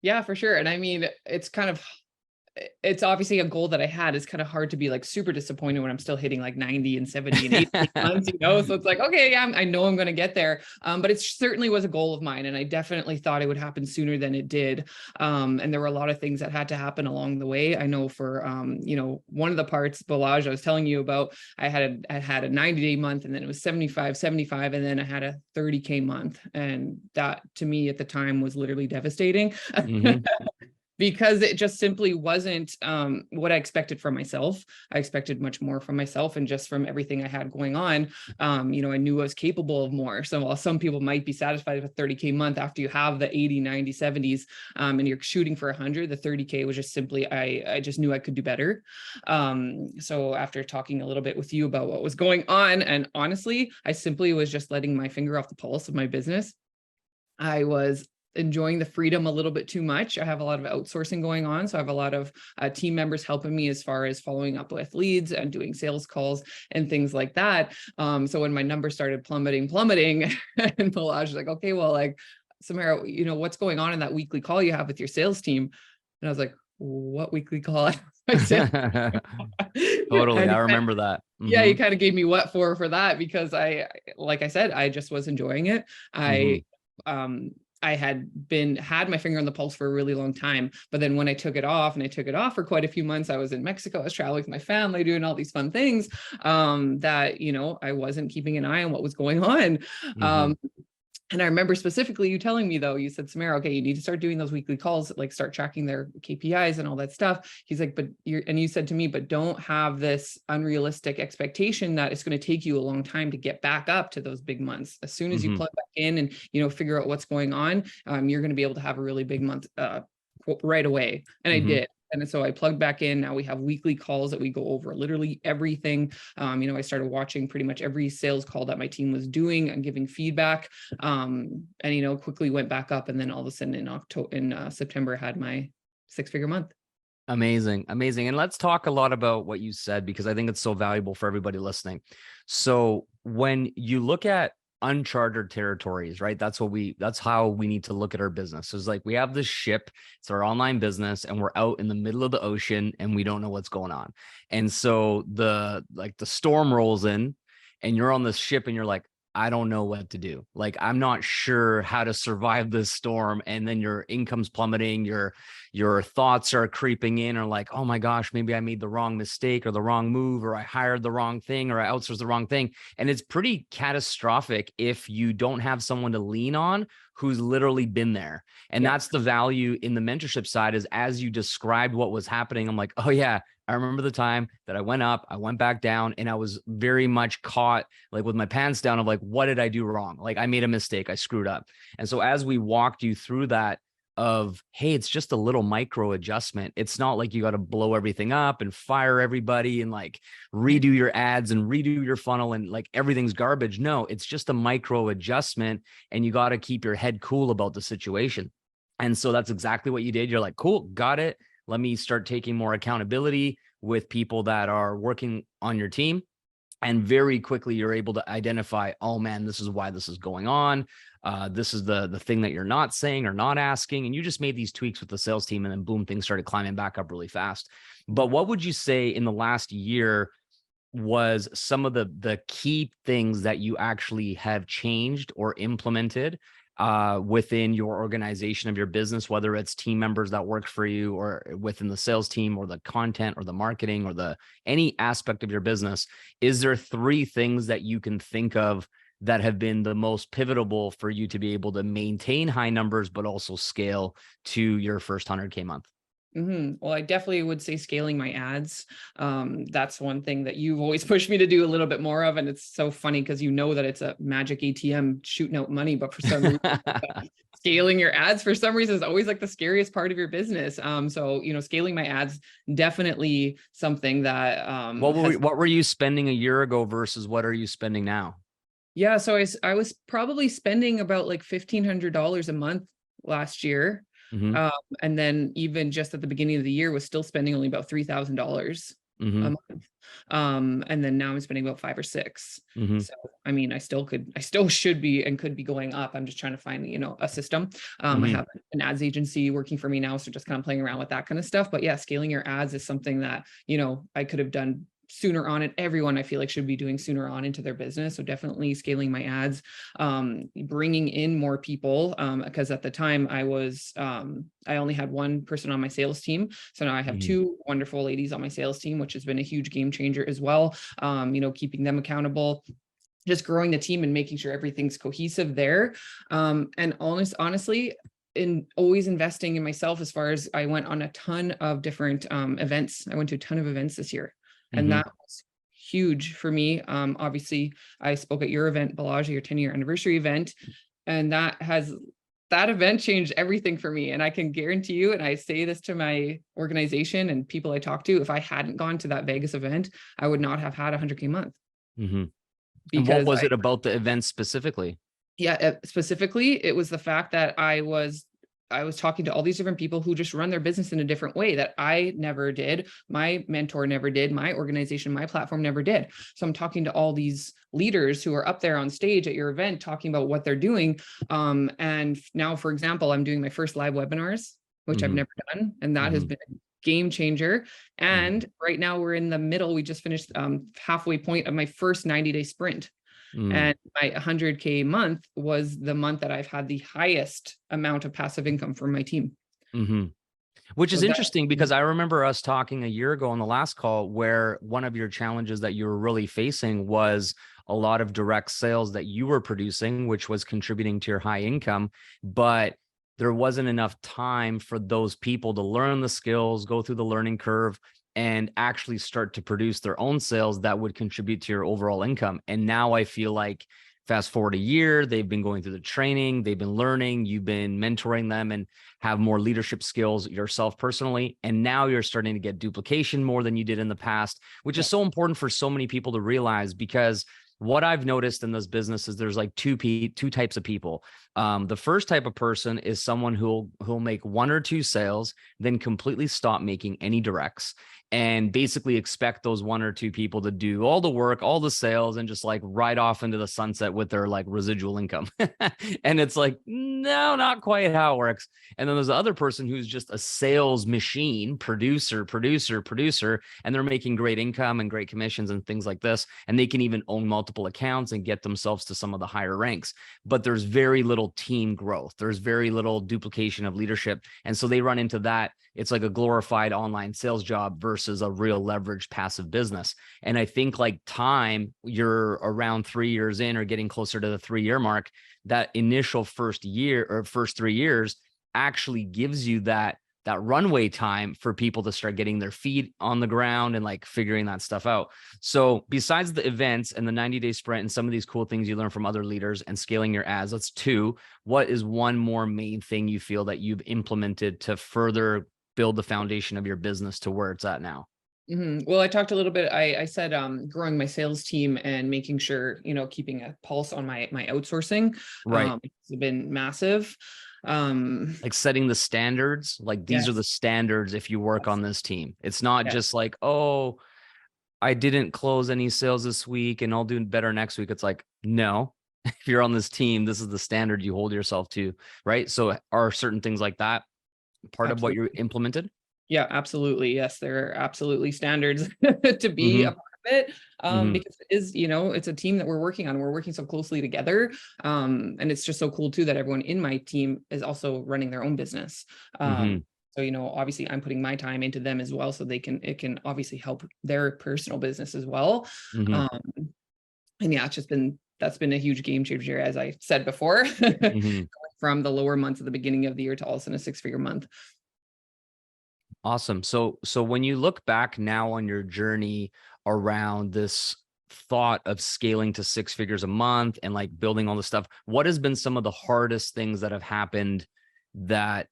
Yeah, for sure. And I mean, it's obviously a goal that I had. It's kind of hard to be like super disappointed when I'm still hitting like 90 and 70 and 80 months, you know? So it's like, okay, yeah, I know I'm going to get there. But it certainly was a goal of mine. And I definitely thought it would happen sooner than it did. And there were a lot of things that had to happen along the way. I know for, you know, one of the parts, Balazs, I was telling you about, I had a 90-day month, and then it was 75, and then I had a 30K month. And that to me at the time was literally devastating. Mm-hmm. Because it just simply wasn't what I expected from myself. I expected much more from myself, and just from everything I had going on, you know, I knew I was capable of more. So while some people might be satisfied with 30K month after you have the 80, 90, 70s, and you're shooting for 100, the 30K was just simply, I just knew I could do better. So after talking a little bit with you about what was going on, and honestly, I simply was just letting my finger off the pulse of my business. I was enjoying the freedom a little bit too much. I have a lot of outsourcing going on. So I have a lot of team members helping me as far as following up with leads and doing sales calls and things like that. So when my numbers started plummeting, and Balazs was like, okay, well, like, Samara, you know, what's going on in that weekly call you have with your sales team? And I was like, what weekly call? I said, totally. I remember that. Mm-hmm. Yeah, you kind of gave me what for that, because like I said, I just was enjoying it. I had my finger on the pulse for a really long time. But then when I took it off, and I took it off for quite a few months, I was in Mexico, I was traveling with my family, doing all these fun things, that, you know, I wasn't keeping an eye on what was going on. Mm-hmm. And I remember specifically you telling me, though, you said, Samara, okay, you need to start doing those weekly calls, like start tracking their KPIs and all that stuff. He's like, and you said to me, but don't have this unrealistic expectation that it's going to take you a long time to get back up to those big months. As soon as you plug back in and, you know, figure out what's going on, you're going to be able to have a really big month right away. And I did. And so I plugged back in. Now we have weekly calls that we go over literally everything. You know, I started watching pretty much every sales call that my team was doing and giving feedback. And, you know, quickly went back up. And then all of a sudden in September, I had my 6-figure month. Amazing. And let's talk a lot about what you said, because I think it's so valuable for everybody listening. So when you look at uncharted territories, right? That's how we need to look at our business. So it's like we have this ship, it's our online business, and we're out in the middle of the ocean and we don't know what's going on. And so the storm rolls in and you're on this ship and you're like, I don't know what to do. Like, I'm not sure how to survive this storm. And then your income's plummeting, your thoughts are creeping in, or like, oh my gosh, maybe I made the wrong mistake or the wrong move, or I hired the wrong thing, or I outsourced the wrong thing. And it's pretty catastrophic if you don't have someone to lean on who's literally been there. And that's the value in the mentorship side, is as you described what was happening, I'm like, oh yeah, I remember the time that I went up, I went back down, and I was very much caught like with my pants down of like, what did I do wrong? Like, I made a mistake, I screwed up. And so as we walked you through that of, hey, it's just a little micro adjustment. It's not like you got to blow everything up and fire everybody and like redo your ads and redo your funnel and like everything's garbage. No, it's just a micro adjustment, and you got to keep your head cool about the situation. And so that's exactly what you did. You're like, cool, got it. Let me start taking more accountability with people that are working on your team. And very quickly, you're able to identify, oh man, this is why this is going on. This is the thing that you're not saying or not asking. And you just made these tweaks with the sales team, and then boom, things started climbing back up really fast. But what would you say in the last year was some of the key things that you actually have changed or implemented within your organization of your business, whether it's team members that work for you or within the sales team or the content or the marketing or any aspect of your business? Is there 3 things that you can think of that have been the most pivotal for you to be able to maintain high numbers, but also scale to your first 100K month? Well, I definitely would say scaling my ads. That's one thing that you've always pushed me to do a little bit more of. And it's so funny because you know that it's a magic ATM shooting out money, but for some reason, scaling your ads for some reason is always like the scariest part of your business. So, scaling my ads, definitely something that, what were you spending a year ago versus what are you spending now? Yeah. So I was probably spending about like $1,500 a month last year. Mm-hmm. And then even just at the beginning of the year was still spending only about $3,000 a month. And then now I'm spending about 5 or 6. So, I mean, I still should be and could be going up. I'm just trying to find, a system. I have an ads agency working for me now. So just kind of playing around with that kind of stuff. But yeah, scaling your ads is something that, I could have done sooner on it. Everyone I feel like should be doing sooner on into their business. So definitely scaling my ads, bringing in more people. Because at the time I only had 1 person on my sales team. So now I have 2 wonderful ladies on my sales team, which has been a huge game changer as well. Keeping them accountable, just growing the team and making sure everything's cohesive there. And honestly, in always investing in myself, as far as I went on a ton of different events. I went to a ton of events this year. And that was huge for me. Obviously, I spoke at your event, Balazs, your 10-year anniversary event, and that event changed everything for me. And I can guarantee you, and I say this to my organization and people I talk to, if I hadn't gone to that Vegas event, I would not have had 100K month. And what was it about the event specifically? Yeah, specifically, it was the fact that I was talking to all these different people who just run their business in a different way that I never did. My mentor never did. My organization, my platform never did. So I'm talking to all these leaders who are up there on stage at your event, talking about what they're doing. And now, for example, I'm doing my first live webinars, which I've never done. And that has been a game changer. And right now we're in the middle. We just finished halfway point of my first 90-day sprint. And my 100K month was the month that I've had the highest amount of passive income from my team. Which is interesting because I remember us talking a year ago on the last call where one of your challenges that you were really facing was a lot of direct sales that you were producing, which was contributing to your high income, but there wasn't enough time for those people to learn the skills, go through the learning curve, and actually start to produce their own sales that would contribute to your overall income. And now I feel like fast forward a year, they've been going through the training, they've been learning, you've been mentoring them and have more leadership skills yourself personally. And now you're starting to get duplication more than you did in the past, which is so important for so many people to realize, because what I've noticed in this business is there's like two types of people. The first type of person is someone who'll make one or two sales, then completely stop making any directs, and basically expect those one or two people to do all the work, all the sales, and just like ride off into the sunset with their like residual income. And it's like, no, not quite how it works. And then there's the other person who's just a sales machine, producer, and they're making great income and great commissions and things like this. And they can even own multiple accounts and get themselves to some of the higher ranks. But there's very little team growth. There's very little duplication of leadership. And so they run into that. It's like a glorified online sales job versus a real leveraged passive business. And I think like time, you're around 3 years in or getting closer to the 3-year mark, that initial first year or first 3 years actually gives you that runway time for people to start getting their feet on the ground and like figuring that stuff out. So besides the events and the 90-day sprint and some of these cool things you learn from other leaders and scaling your ads, that's two. What is one more main thing you feel that you've implemented to further build the foundation of your business to where it's at now? Well, I talked a little bit. I said growing my sales team and making sure, keeping a pulse on my outsourcing. Right. It's been massive. Like setting the standards, like these are the standards if you work on this team. It's not just like, oh, I didn't close any sales this week and I'll do better next week. It's like, no, if you're on this team, this is the standard you hold yourself to, right? So are certain things like that part of what you implemented? Yeah, absolutely. Yes, there are absolutely standards to be a part of it. Because it is, it's a team that we're working on. We're working so closely together. And it's just so cool too that everyone in my team is also running their own business. So, obviously I'm putting my time into them as well. So it can obviously help their personal business as well. And yeah, that's been a huge game changer, as I said before, going from the lower months at the beginning of the year to all of a sudden a 6-figure month. Awesome. So when you look back now on your journey around this thought of scaling to 6 figures a month and like building all this stuff, what has been some of the hardest things that have happened that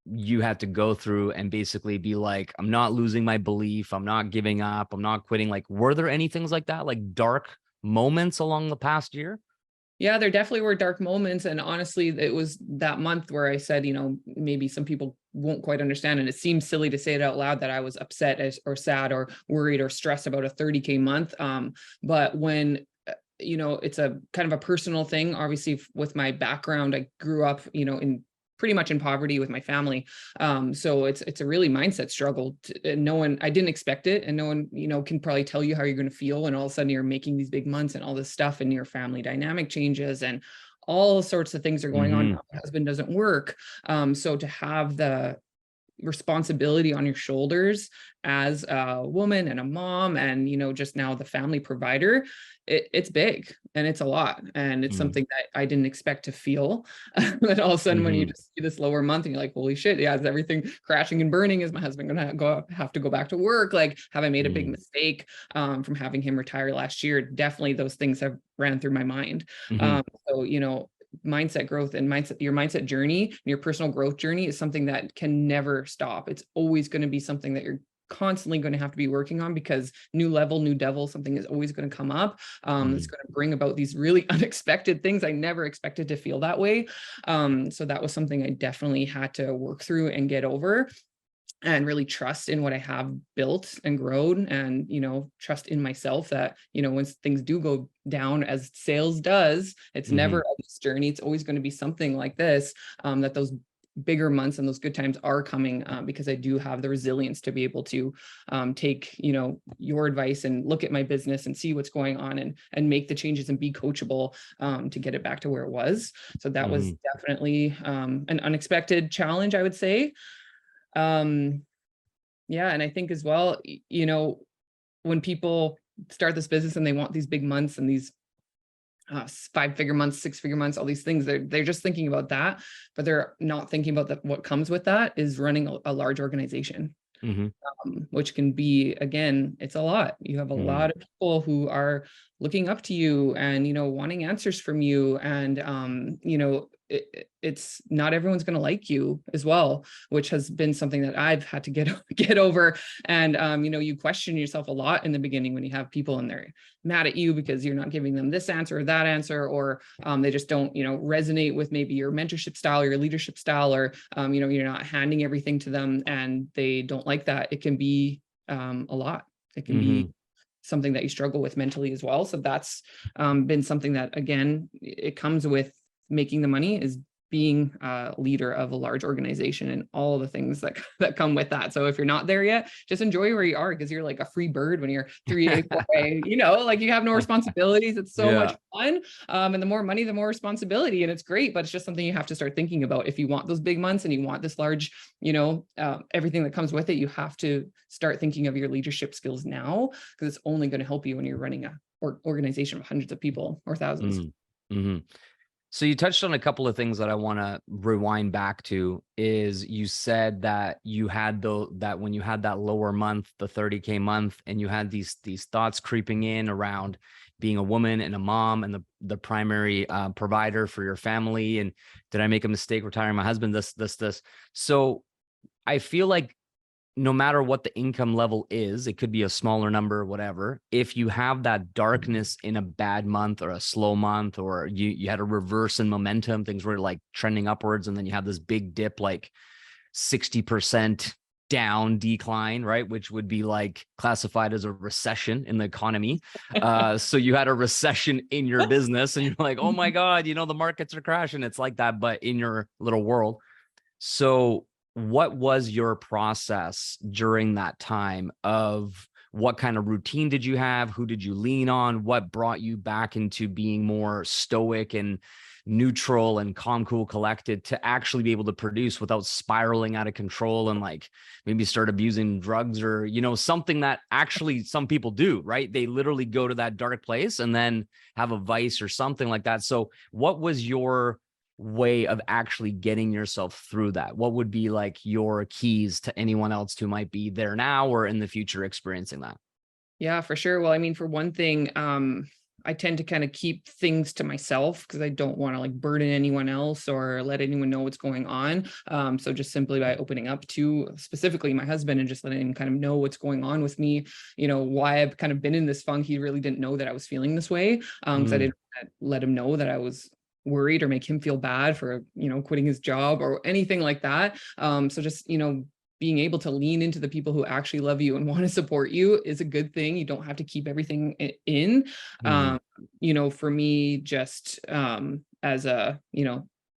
you had to go through and basically be like, I'm not losing my belief, I'm not giving up, I'm not quitting? Like, were there any things like that, like dark moments along the past year? Yeah, there definitely were dark moments. And honestly, it was that month where I said, maybe some people won't quite understand. And it seems silly to say it out loud that I was upset or sad or worried or stressed about a 30K month. But when, it's a kind of a personal thing, obviously with my background, I grew up, in pretty much in poverty with my family. So it's a really mindset struggle. I didn't expect it. And no one, can probably tell you how you're going to feel. And all of a sudden you're making these big months and all this stuff and your family dynamic changes and all sorts of things are going on. My husband doesn't work. So to have the responsibility on your shoulders as a woman and a mom and, just now the family provider, it's big and it's a lot. And it's something that I didn't expect to feel. But all of a sudden when you just see this lower month and you're like, holy shit, yeah, is everything crashing and burning? Is my husband going to have to go back to work? Like, have I made a big mistake from having him retire last year? Definitely those things have ran through my mind. So, mindset growth and your mindset journey, your personal growth journey is something that can never stop. It's always going to be something that you're constantly going to have to be working on because new level, new devil, something is always going to come up. It's going to bring about these really unexpected things. I never expected to feel that way. So that was something I definitely had to work through and get over. And really trust in what I have built and grown and, trust in myself that, when things do go down as sales does, it's never a journey. It's always going to be something like this, that those bigger months and those good times are coming because I do have the resilience to be able to take, your advice and look at my business and see what's going on and make the changes and be coachable to get it back to where it was. So that was definitely an unexpected challenge, I would say. Yeah. And I think as well, when people start this business and they want these big months and these 5-figure months, 6-figure months, all these things, they're just thinking about that, but they're not thinking about what comes with that is running a large organization, which can be, again, it's a lot. You have a lot of people who are looking up to you and, wanting answers from you and, it's not everyone's going to like you as well, which has been something that I've had to get over. And, you question yourself a lot in the beginning when you have people and they're mad at you because you're not giving them this answer or that answer, or they just don't, resonate with maybe your mentorship style or your leadership style, or, you're not handing everything to them and they don't like that. It can be a lot. It can be something that you struggle with mentally as well. So that's been something that, again, it comes with making the money, is being a leader of a large organization and all the things that come with that. So if you're not there yet, just enjoy where you are, because you're like a free bird when you're 3A, 4A, like you have no responsibilities. It's so much fun. And the more money, the more responsibility, and it's great, but it's just something you have to start thinking about. If you want those big months and you want this large, everything that comes with it, you have to start thinking of your leadership skills now, because it's only going to help you when you're running a organization of hundreds of people or thousands. Mm-hmm. So you touched on a couple of things that I want to rewind back to. Is you said that you had that when you had that lower month, the 30K month, and you had these thoughts creeping in around being a woman and a mom and the primary provider for your family. And did I make a mistake retiring my husband? This. So I feel like no matter what the income level is, it could be a smaller number, whatever. If you have that darkness in a bad month or a slow month, or you had a reverse in momentum, things were like trending upwards, and then you have this big dip, like 60% down decline, right? Which would be like classified as a recession in the economy. So you had a recession in your business and you're like, oh my God, the markets are crashing. It's like that, but in your little world. So what was your process during that time of what kind of routine did you have? Who did you lean on? What brought you back into being more stoic and neutral and calm, cool, collected to actually be able to produce without spiraling out of control and like maybe start abusing drugs or, something that actually some people do, right? They literally go to that dark place and then have a vice or something like that. So what was your way of actually getting yourself through that? What would be like your keys to anyone else who might be there now or in the future experiencing that? Yeah, for sure. Well, I mean, for one thing, I tend to kind of keep things to myself because I don't want to like burden anyone else or let anyone know what's going on. So just simply by opening up to specifically my husband and just letting him kind of know what's going on with me, why I've kind of been in this funk. He really didn't know that I was feeling this way, because I didn't let him know that I was worried or make him feel bad for, quitting his job or anything like that. So just, being able to lean into the people who actually love you and want to support you is a good thing. You don't have to keep everything in. For me, just as a,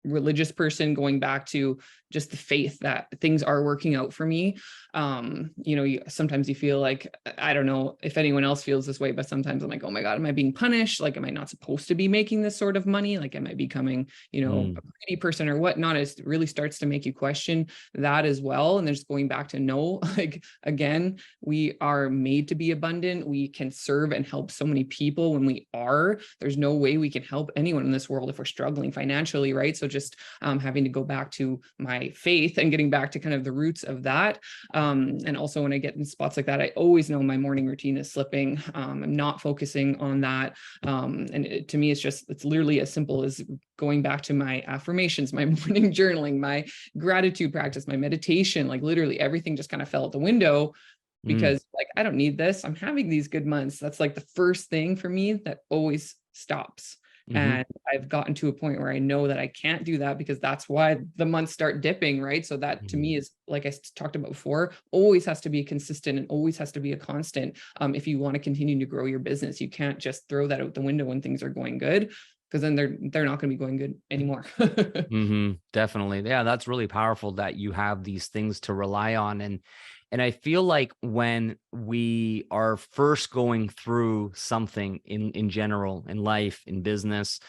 religious person, going back to just the faith that things are working out for me. Sometimes you feel like, I don't know if anyone else feels this way, but sometimes I'm like, oh my God, am I being punished? Like, am I not supposed to be making this sort of money? Like, am I becoming, a pretty person or whatnot? It really starts to make you question that as well. And there's going back to no, like, again, we are made to be abundant. We can serve and help so many people when we are. There's no way we can help anyone in this world if we're struggling financially, right? So just having to go back to my faith and getting back to kind of the roots of that. And also when I get in spots like that, I always know my morning routine is slipping. I'm not focusing on that. To me, it's literally as simple as going back to my affirmations, my morning journaling, my gratitude practice, my meditation, like literally everything just kind of fell out the window because like, I don't need this. I'm having these good months. That's like the first thing for me that always stops. And I've gotten to a point where I know that I can't do that because that's why the months start dipping, right? So that to me is, like I talked about before, always has to be consistent and always has to be a constant. If you want to continue to grow your business, you can't just throw that out the window when things are going good, because then they're not going to be going good anymore. Definitely. Yeah, that's really powerful that you have these things to rely on. And I feel like when we are first going through something in general, in life, in business,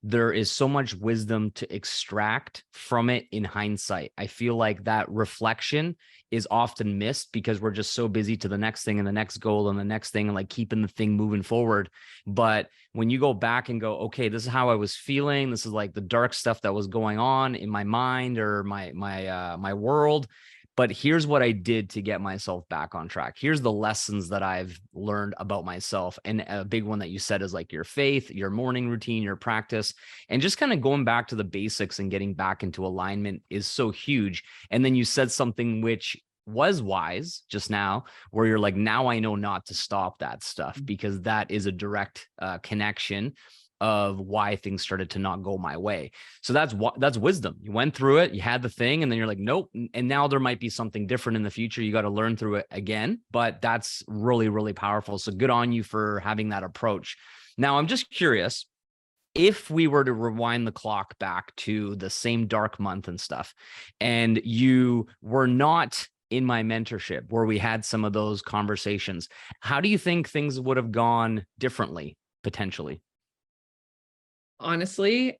there is so much wisdom to extract from it in hindsight. I feel like that reflection is often missed because we're just so busy to the next thing and the next goal and the next thing and like keeping the thing moving forward. But when you go back and go, okay, this is how I was feeling. This is like the dark stuff that was going on in my mind or my world. but here's what I did to get myself back on track. Here's the lessons that I've learned about myself. And a big one that you said is like your faith, your morning routine, your practice, and just kind of going back to the basics and getting back into alignment is so huge. And then you said something which was wise just now, where you're like, now I know not to stop that stuff, because that is a direct connection of why things started to not go my way. So that's wisdom. You went through it, you had the thing, and then you're like, nope. And now there might be something different in the future. You got to learn through it again, but that's really, really powerful. So good on you for having that approach. Now, I'm just curious, if we were to rewind the clock back to the same dark month and stuff, and you were not in my mentorship where we had some of those conversations, how do you think things would have gone differently, potentially? Honestly,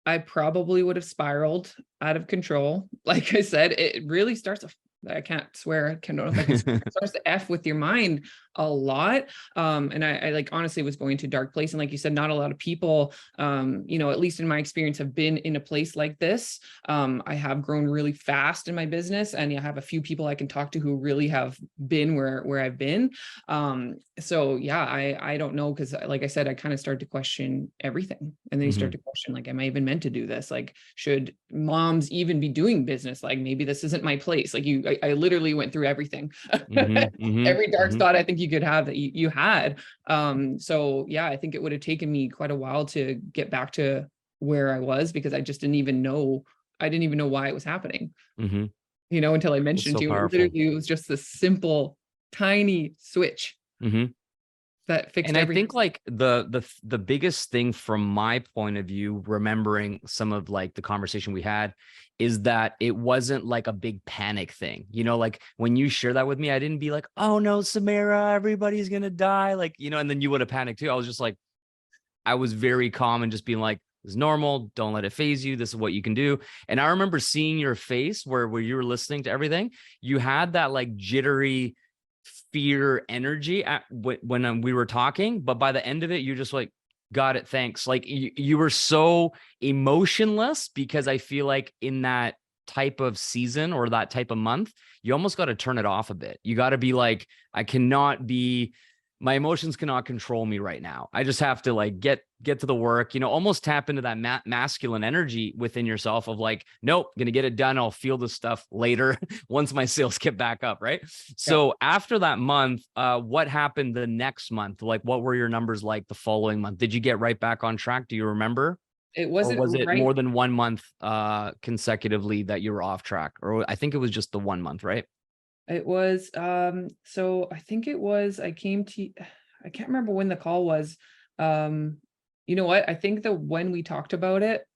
I probably would have spiraled out of control. Like I said, it really starts, I can't swear, I don't know if I can swear. It starts to F with your mind a lot. And I like honestly was going to a dark place. And like you said, not a lot of people, at least in my experience, have been in a place like this. I have grown really fast in my business, and I have a few people I can talk to who really have been where I've been. So yeah, I don't know, because like I said, I kind of started to question everything. And then you start to question, like, am I even meant to do this? Like, should moms even be doing business? Like, maybe this isn't my place. Like I literally went through everything. Every dark thought I think you could have that you had. So yeah, I think it would have taken me quite a while to get back to where I was, because I just didn't even know why it was happening. Until I mentioned to you, literally it was just this simple, tiny switch that fixed and everything. I think like the biggest thing from my point of view, remembering some of like the conversation we had, is that it wasn't like a big panic thing. Like when you share that with me, I didn't be like, oh no, Samara, everybody's gonna die. Like, and then you would have panicked too. I was just like, I was very calm and just being like, it's normal. Don't let it phase you. This is what you can do. And I remember seeing your face where you were listening to everything. You had that like jittery fear energy when we were talking, but by the end of it, you're just like, got it, thanks. Like you were so emotionless, because I feel like in that type of season or that type of month, you almost got to turn it off a bit. You got to be like, my emotions cannot control me right now. I just have to like get to the work, almost tap into that masculine energy within yourself of like, nope, gonna get it done. I'll feel the stuff later once my sales get back up. Right. So after that month, what happened the next month? Like, what were your numbers like the following month? Did you get right back on track? Do you remember? It wasn't, or was it right, more than 1 month consecutively that you were off track? Or I think it was just the 1 month, right? it was, so I think it was, I can't remember when the call was. You know what? I think when we talked about it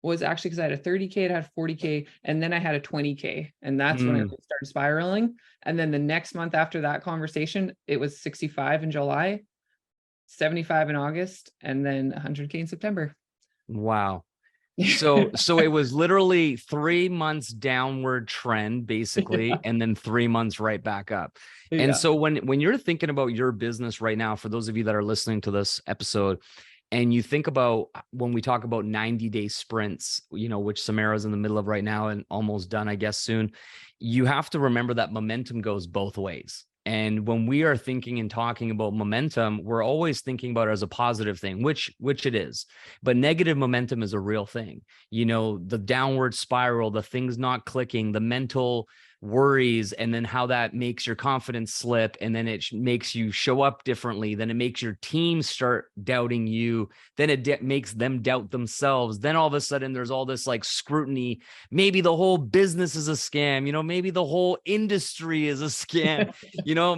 was actually because I had a 30K, I had 40K, and then I had a 20K. And that's when I really started spiraling. And then the next month after that conversation, it was 65 in July, 75 in August, and then 100K in September. Wow. So it was literally 3 months downward trend, basically, and then 3 months right back up. And so when you're thinking about your business right now, for those of you that are listening to this episode, and you think about when we talk about 90-day sprints, which Samara's in the middle of right now and almost done, I guess soon, you have to remember that momentum goes both ways. And when we are thinking and talking about momentum, we're always thinking about it as a positive thing, which it is. But negative momentum is a real thing. The downward spiral, the things not clicking, the mental worries, and then how that makes your confidence slip, and then it makes you show up differently, then it makes your team start doubting you, then it makes them doubt themselves, then all of a sudden there's all this like scrutiny, maybe the whole business is a scam, maybe the whole industry is a scam.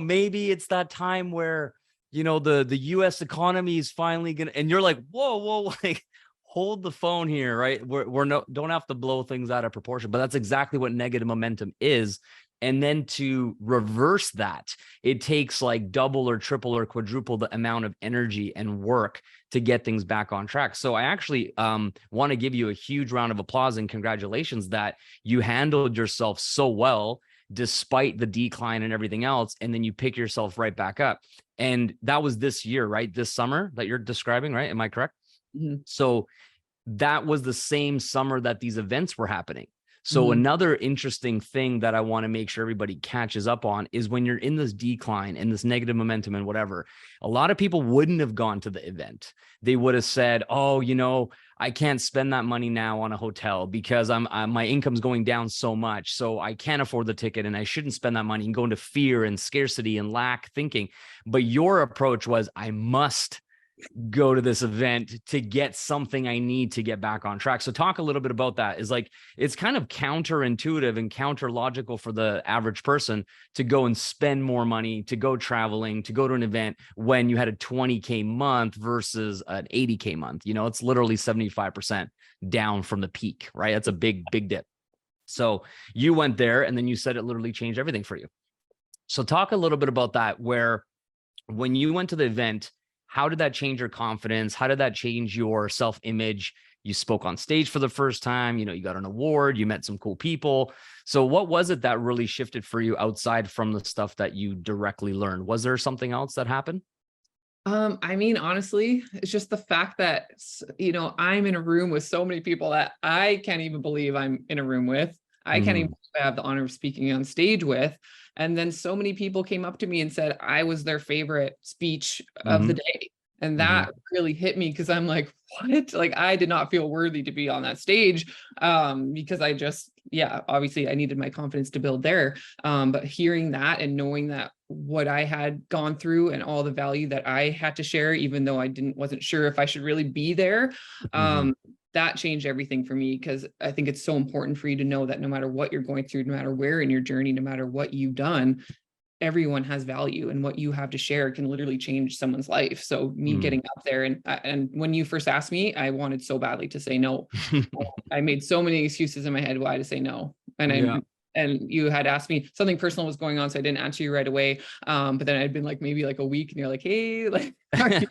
Maybe it's that time where the US economy is finally gonna, and you're like, whoa, like, hold the phone here, right? Don't have to blow things out of proportion, but that's exactly what negative momentum is. And then to reverse that, it takes like double or triple or quadruple the amount of energy and work to get things back on track. So I actually want to give you a huge round of applause and congratulations that you handled yourself so well despite the decline and everything else. And then you pick yourself right back up. And that was this year, right? This summer that you're describing, right? Am I correct? So that was the same summer that these events were happening. So another interesting thing that I want to make sure everybody catches up on is when you're in this decline and this negative momentum and whatever, a lot of people wouldn't have gone to the event. They would have said, oh, I can't spend that money now on a hotel because my income's going down so much. So I can't afford the ticket and I shouldn't spend that money, and go into fear and scarcity and lack thinking. But your approach was, I must go to this event to get something I need to get back on track. So talk a little bit about that. Is like, it's kind of counterintuitive and counter logical for the average person to go and spend more money, to go traveling, to go to an event when you had a 20K month versus an 80K month. It's literally 75% down from the peak, right? That's a big, big dip. So you went there and then you said it literally changed everything for you. So talk a little bit about that, where when you went to the event, how did that change your confidence? How did that change your self-image? You spoke on stage for the first time, you got an award, you met some cool people. So what was it that really shifted for you outside from the stuff that you directly learned? Was there something else that happened? Honestly, it's just the fact that, I'm in a room with so many people that I can't even believe I'm in a room with. I can't even believe I have the honor of speaking on stage with. And then so many people came up to me and said I was their favorite speech of the day. And that really hit me, because I'm like, what? Like, I did not feel worthy to be on that stage, because I just, obviously I needed my confidence to build there. But hearing that and knowing that what I had gone through and all the value that I had to share, even though I wasn't sure if I should really be there, that changed everything for me, because I think it's so important for you to know that no matter what you're going through, no matter where in your journey, no matter what you've done, everyone has value, and what you have to share can literally change someone's life. So me getting up there, and when you first asked me, I wanted so badly to say no. I made so many excuses in my head why to say no. And you had asked me, something personal was going on, so I didn't answer you right away. But then I'd been like maybe like a week, and you're like, hey, like, are you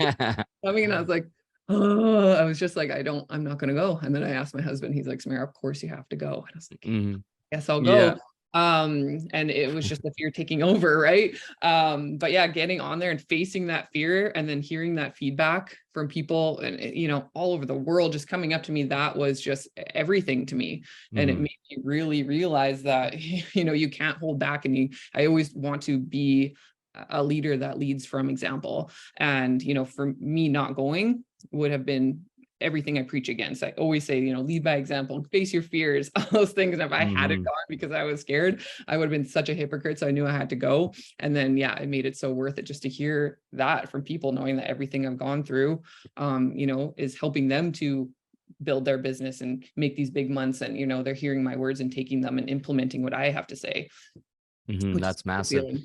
coming? And I was like, oh, I was just like, I'm not going to go. And then I asked my husband, he's like, Samara, of course you have to go. And I was like, yes, I'll go. Yeah. And it was just the fear taking over. Right. But yeah, getting on there and facing that fear, and then hearing that feedback from people and, all over the world just coming up to me, that was just everything to me. And it made me really realize that, you can't hold back. And I always want to be a leader that leads from example. And, for me not going would have been everything I preach against. I always say, lead by example, face your fears, all those things. And if I hadn't gone because I was scared, I would have been such a hypocrite. So I knew I had to go. And then, it made it so worth it just to hear that from people, knowing that everything I've gone through, is helping them to build their business and make these big months. And, they're hearing my words and taking them and implementing what I have to say. That's massive.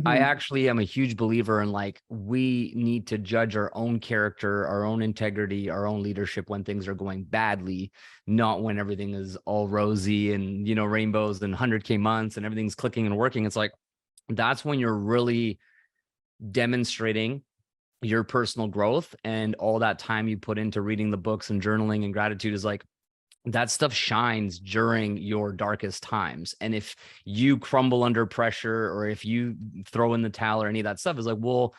I actually am a huge believer in, like, we need to judge our own character, our own integrity, our own leadership when things are going badly, not when everything is all rosy and, rainbows and 100K months and everything's clicking and working. It's like, that's when you're really demonstrating your personal growth, and all that time you put into reading the books and journaling and gratitude is like, that stuff shines during your darkest times. And if you crumble under pressure, or if you throw in the towel or any of that stuff, is like, well,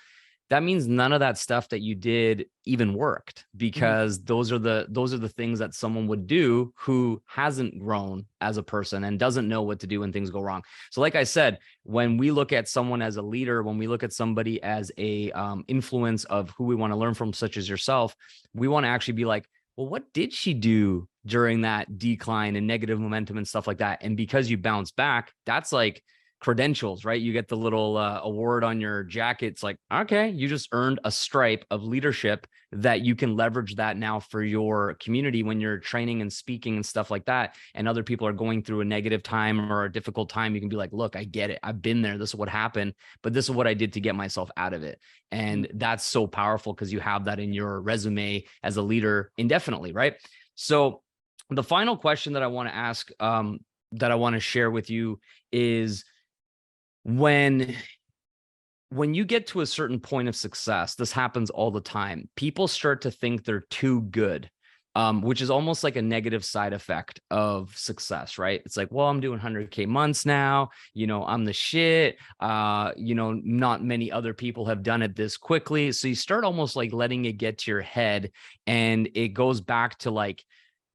that means none of that stuff that you did even worked, because those are the things that someone would do who hasn't grown as a person and doesn't know what to do when things go wrong. So like I said, when we look at someone as a leader, when we look at somebody as a influence of who we want to learn from, such as yourself, we want to actually be like, well, what did she do during that decline and negative momentum and stuff like that? And because you bounce back, that's like credentials, right? You get the little award on your jacket. It's like, okay, you just earned a stripe of leadership that you can leverage that now for your community when you're training and speaking and stuff like that. And other people are going through a negative time or a difficult time. You can be like, look, I get it. I've been there. This is what happened, but this is what I did to get myself out of it. And that's so powerful, because you have that in your resume as a leader indefinitely, right? So the final question that I want to ask, that I want to share with you is, when you get to a certain point of success, this happens all the time. People start to think they're too good, which is almost like a negative side effect of success, right? It's like, well, I'm doing 100K months now. I'm the shit. Not many other people have done it this quickly. So you start almost like letting it get to your head, and it goes back to like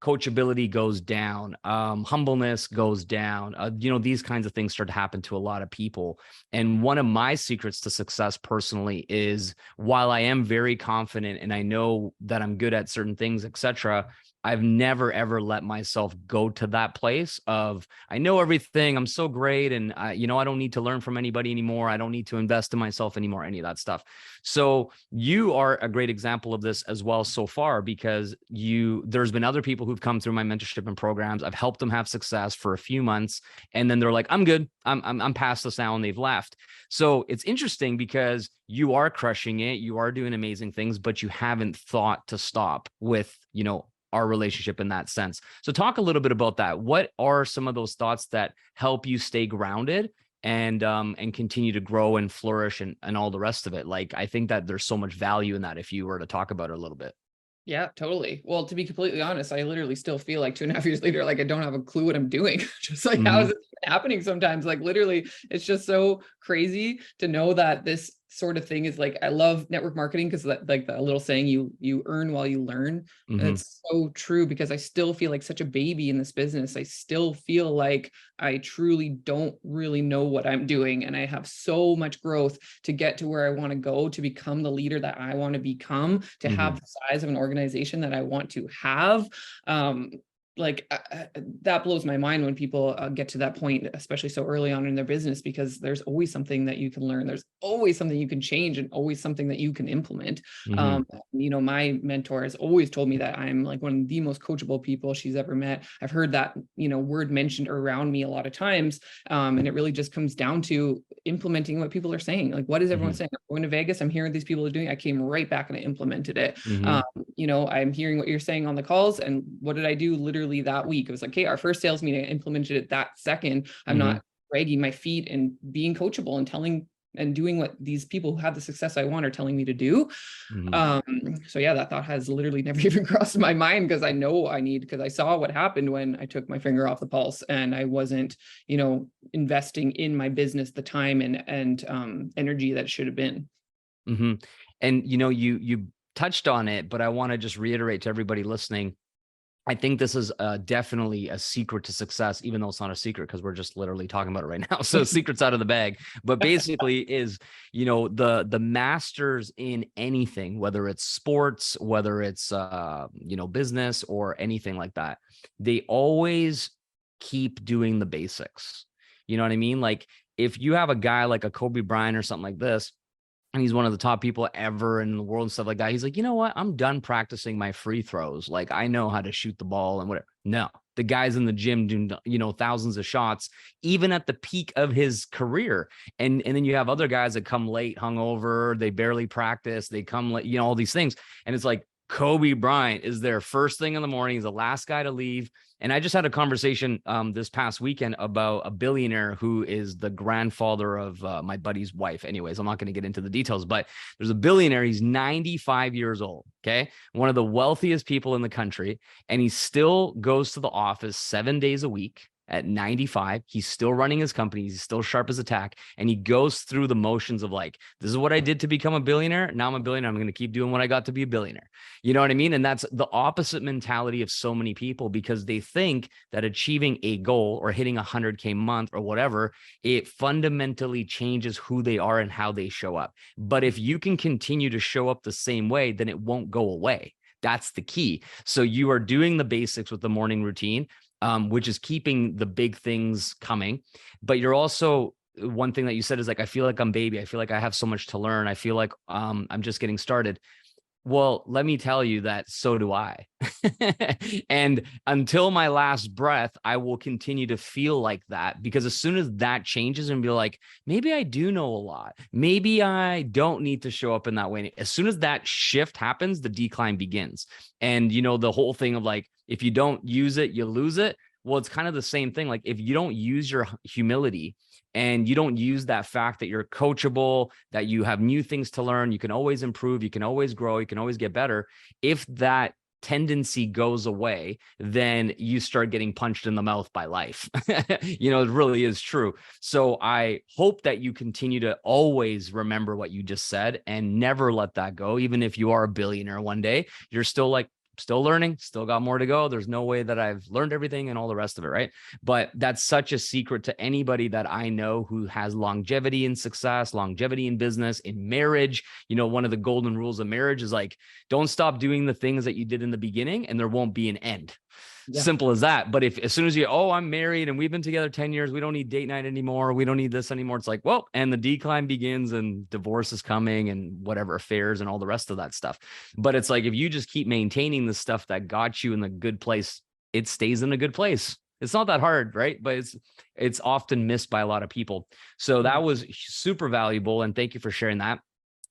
coachability goes down, humbleness goes down. These kinds of things start to happen to a lot of people. And one of my secrets to success personally is, while I am very confident and I know that I'm good at certain things, etc., I've never, ever let myself go to that place of, I know everything, I'm so great, and I don't need to learn from anybody anymore. I don't need to invest in myself anymore, any of that stuff. So you are a great example of this as well so far, because there's been other people who've come through my mentorship and programs. I've helped them have success for a few months, and then they're like, I'm good. I'm past this now, and they've left. So it's interesting because you are crushing it. You are doing amazing things, but you haven't thought to stop with, our relationship in that sense. So talk a little bit about that. What are some of those thoughts that help you stay grounded and continue to grow and flourish and all the rest of it? Like, I think that there's so much value in that if you were to talk about it a little bit. Yeah, totally. Well, to be completely honest, I literally still feel like 2.5 years later, like I don't have a clue what I'm doing. Just like, how is it happening sometimes? Like, literally, it's just so crazy to know that this sort of thing is like, I love network marketing because like the little saying, you earn while you learn. And it's so true, because I still feel like such a baby in this business. I still feel like I truly don't really know what I'm doing. And I have so much growth to get to where I want to go, to become the leader that I want to become, to have the size of an organization that I want to have. That blows my mind when people get to that point, especially so early on in their business, because there's always something that you can learn. There's always something you can change, and always something that you can implement. My mentor has always told me that I'm like one of the most coachable people she's ever met. I've heard that, word mentioned around me a lot of times. And it really just comes down to implementing what people are saying. Like, what is everyone saying? I'm going to Vegas. I'm hearing what these people are doing. I came right back and I implemented it. I'm hearing what you're saying on the calls. And what did I do literally that week? It was like, okay, our first sales meeting, I implemented it that second. I'm not dragging my feet and being coachable and telling and doing what these people who have the success I want are telling me to do. So yeah, that thought has literally never even crossed my mind, because I know because I saw what happened when I took my finger off the pulse and I wasn't, investing in my business the time and energy that it should have been. And, you touched on it, but I want to just reiterate to everybody listening, I think this is definitely a secret to success, even though it's not a secret because we're just literally talking about it right now. So secret's out of the bag, but basically is, the masters in anything, whether it's sports, whether it's, business or anything like that, they always keep doing the basics. You know what I mean? Like, if you have a guy like a Kobe Bryant or something like this, and he's one of the top people ever in the world and stuff like that, he's like, you know what? I'm done practicing my free throws. Like, I know how to shoot the ball and whatever. No, the guy's in the gym doing, thousands of shots, even at the peak of his career. And then you have other guys that come late, hungover, they barely practice, they come late, all these things. And it's like, Kobe Bryant is there first thing in the morning. He's the last guy to leave. And I just had a conversation this past weekend about a billionaire who is the grandfather of my buddy's wife. Anyways, I'm not going to get into the details, but there's a billionaire. He's 95 years old. Okay. One of the wealthiest people in the country. And he still goes to the office 7 days a week. At 95, he's still running his company. He's still sharp as a tack. And he goes through the motions of like, this is what I did to become a billionaire. Now I'm a billionaire. I'm going to keep doing what I got to be a billionaire. You know what I mean? And that's the opposite mentality of so many people, because they think that achieving a goal or hitting 100K month or whatever, it fundamentally changes who they are and how they show up. But if you can continue to show up the same way, then it won't go away. That's the key. So you are doing the basics with the morning routine, which is keeping the big things coming. But you're also, one thing that you said is like, I feel like I'm baby. I feel like I have so much to learn. I feel like I'm just getting started. Well, let me tell you that so do I. And until my last breath, I will continue to feel like that, because as soon as that changes and be like, maybe I do know a lot, maybe I don't need to show up in that way. As soon as that shift happens, the decline begins. And, the whole thing of like, if you don't use it, you lose it. Well, it's kind of the same thing. Like, if you don't use your humility and you don't use that fact that you're coachable, that you have new things to learn, you can always improve, you can always grow, you can always get better. If that tendency goes away, then you start getting punched in the mouth by life. It really is true. So I hope that you continue to always remember what you just said and never let that go. Even if you are a billionaire one day, you're still like, still learning, still got more to go. There's no way that I've learned everything and all the rest of it, right? But that's such a secret to anybody that I know who has longevity in success, longevity in business, in marriage. You know, one of the golden rules of marriage is like, don't stop doing the things that you did in the beginning and there won't be an end. Yeah. Simple as that. But if as soon as I'm married and we've been together 10 years, we don't need date night anymore. We don't need this anymore. It's like, well, and the decline begins and divorce is coming and whatever, affairs and all the rest of that stuff. But it's like, if you just keep maintaining the stuff that got you in the good place, it stays in a good place. It's not that hard, right? But it's often missed by a lot of people. So that was super valuable. And thank you for sharing that.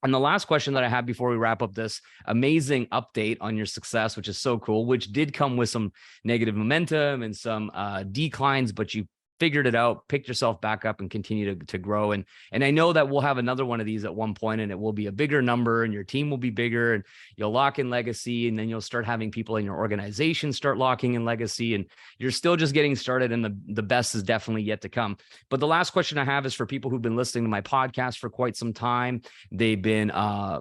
And the last question that I have before we wrap up this amazing update on your success, which is so cool, which did come with some negative momentum and some declines, but you figured it out, picked yourself back up and continue to grow. And I know that we'll have another one of these at one point and it will be a bigger number and your team will be bigger and you'll lock in legacy. And then you'll start having people in your organization start locking in legacy and you're still just getting started and the best is definitely yet to come. But the last question I have is for people who've been listening to my podcast for quite some time. They've been,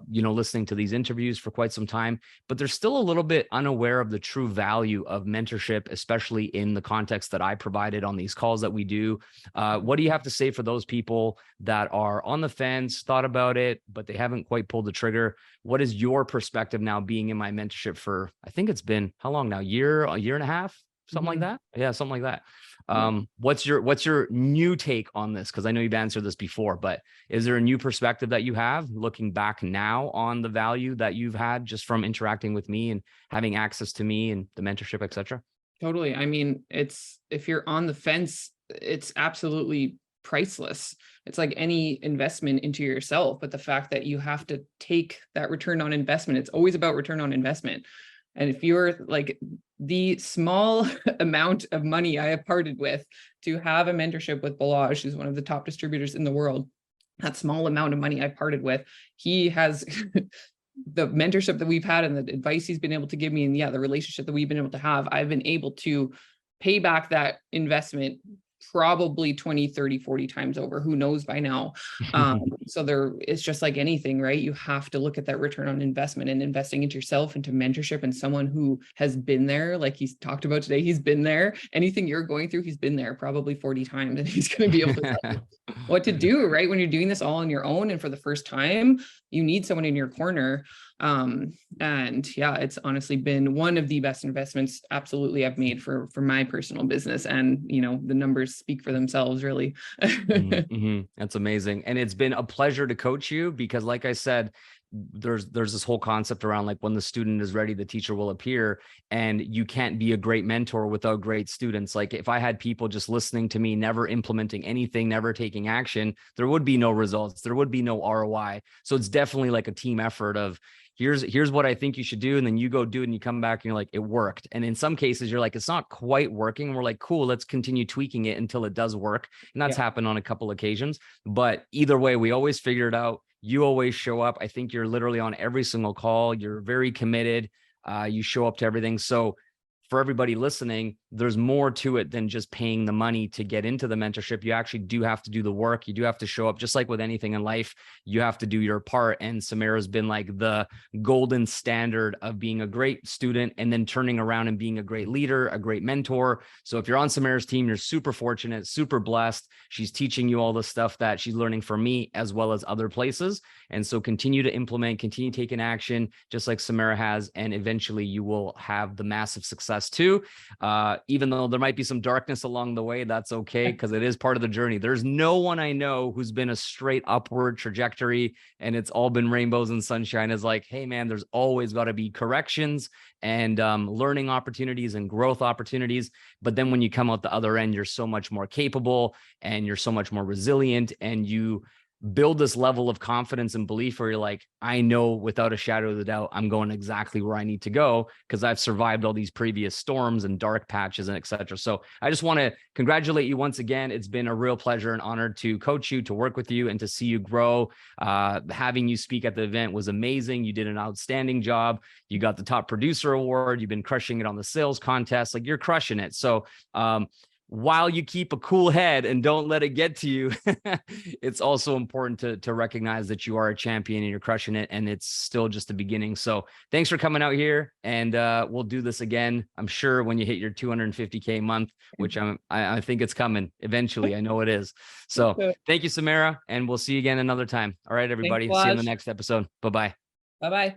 listening to these interviews for quite some time, but they're still a little bit unaware of the true value of mentorship, especially in the context that I provided on these calls that we do. What do you have to say for those people that are on the fence, thought about it, but they haven't quite pulled the trigger? What is your perspective now being in my mentorship for, I think it's been how long now? A year and a half, something like that. Yeah, something like that. What's your new take on this? Because I know you've answered this before, but is there a new perspective that you have looking back now on the value that you've had just from interacting with me and having access to me and the mentorship, et cetera? Totally. I mean, if you're on the fence, it's absolutely priceless. It's like any investment into yourself, but the fact that you have to take that return on investment, it's always about return on investment. And if you're like the small amount of money I have parted with to have a mentorship with Balazs, who's one of the top distributors in the world, that small amount of money I parted with, he has the mentorship that we've had and the advice he's been able to give me and the relationship that we've been able to have, I've been able to pay back that investment probably 20, 30, 40 times over, who knows by now. So it's just like anything, right? You have to look at that return on investment and investing into yourself, into mentorship and someone who has been there, like he's talked about today, he's been there. Anything you're going through, he's been there probably 40 times and he's going to be able to tell you what to do, right? When you're doing this all on your own and for the first time, you need someone in your corner. And yeah, it's honestly been one of the best investments absolutely I've made for my personal business. And, the numbers speak for themselves, really. That's amazing. And it's been a pleasure to coach you because like I said, there's this whole concept around like when the student is ready, the teacher will appear, and you can't be a great mentor without great students. Like if I had people just listening to me, never implementing anything, never taking action, there would be no results. There would be no ROI. So it's definitely like a team effort of here's what I think you should do. And then you go do it and you come back and you're like, it worked. And in some cases you're like, it's not quite working. We're like, cool, let's continue tweaking it until it does work. And that's happened on a couple occasions, but either way, we always figure it out. You always show up. I think you're literally on every single call. You're very committed. You show up to everything. So for everybody listening, there's more to it than just paying the money to get into the mentorship. You actually do have to do the work. You do have to show up, just like with anything in life. You have to do your part. And Samara's been like the golden standard of being a great student and then turning around and being a great leader, a great mentor. So if you're on Samara's team, you're super fortunate, super blessed. She's teaching you all the stuff that she's learning from me as well as other places. And so continue to implement, continue taking action, just like Samara has. And eventually you will have the massive success too. Even though there might be some darkness along the way, that's okay, because it is part of the journey. There's no one I know who's been a straight upward trajectory and it's all been rainbows and sunshine. It's like, hey man, there's always got to be corrections and learning opportunities and growth opportunities. But then when you come out the other end, you're so much more capable and you're so much more resilient, and you build this level of confidence and belief where you're like, I know without a shadow of a doubt, I'm going exactly where I need to go because I've survived all these previous storms and dark patches and et cetera. So I just want to congratulate you once again. It's been a real pleasure and honor to coach you, to work with you, and to see you grow. Having you speak at the event was amazing. You did an outstanding job. You got the top producer award. You've been crushing it on the sales contest. Like, you're crushing it. So, while you keep a cool head and don't let it get to you, it's also important to recognize that you are a champion and you're crushing it, and it's still just the beginning. So thanks for coming out here, and we'll do this again, I'm sure, when you hit your 250K month, which I think it's coming eventually. I know it is. So thank you, Samara, and we'll see you again another time. All right, everybody. See you in the next episode. Bye-bye. Bye-bye.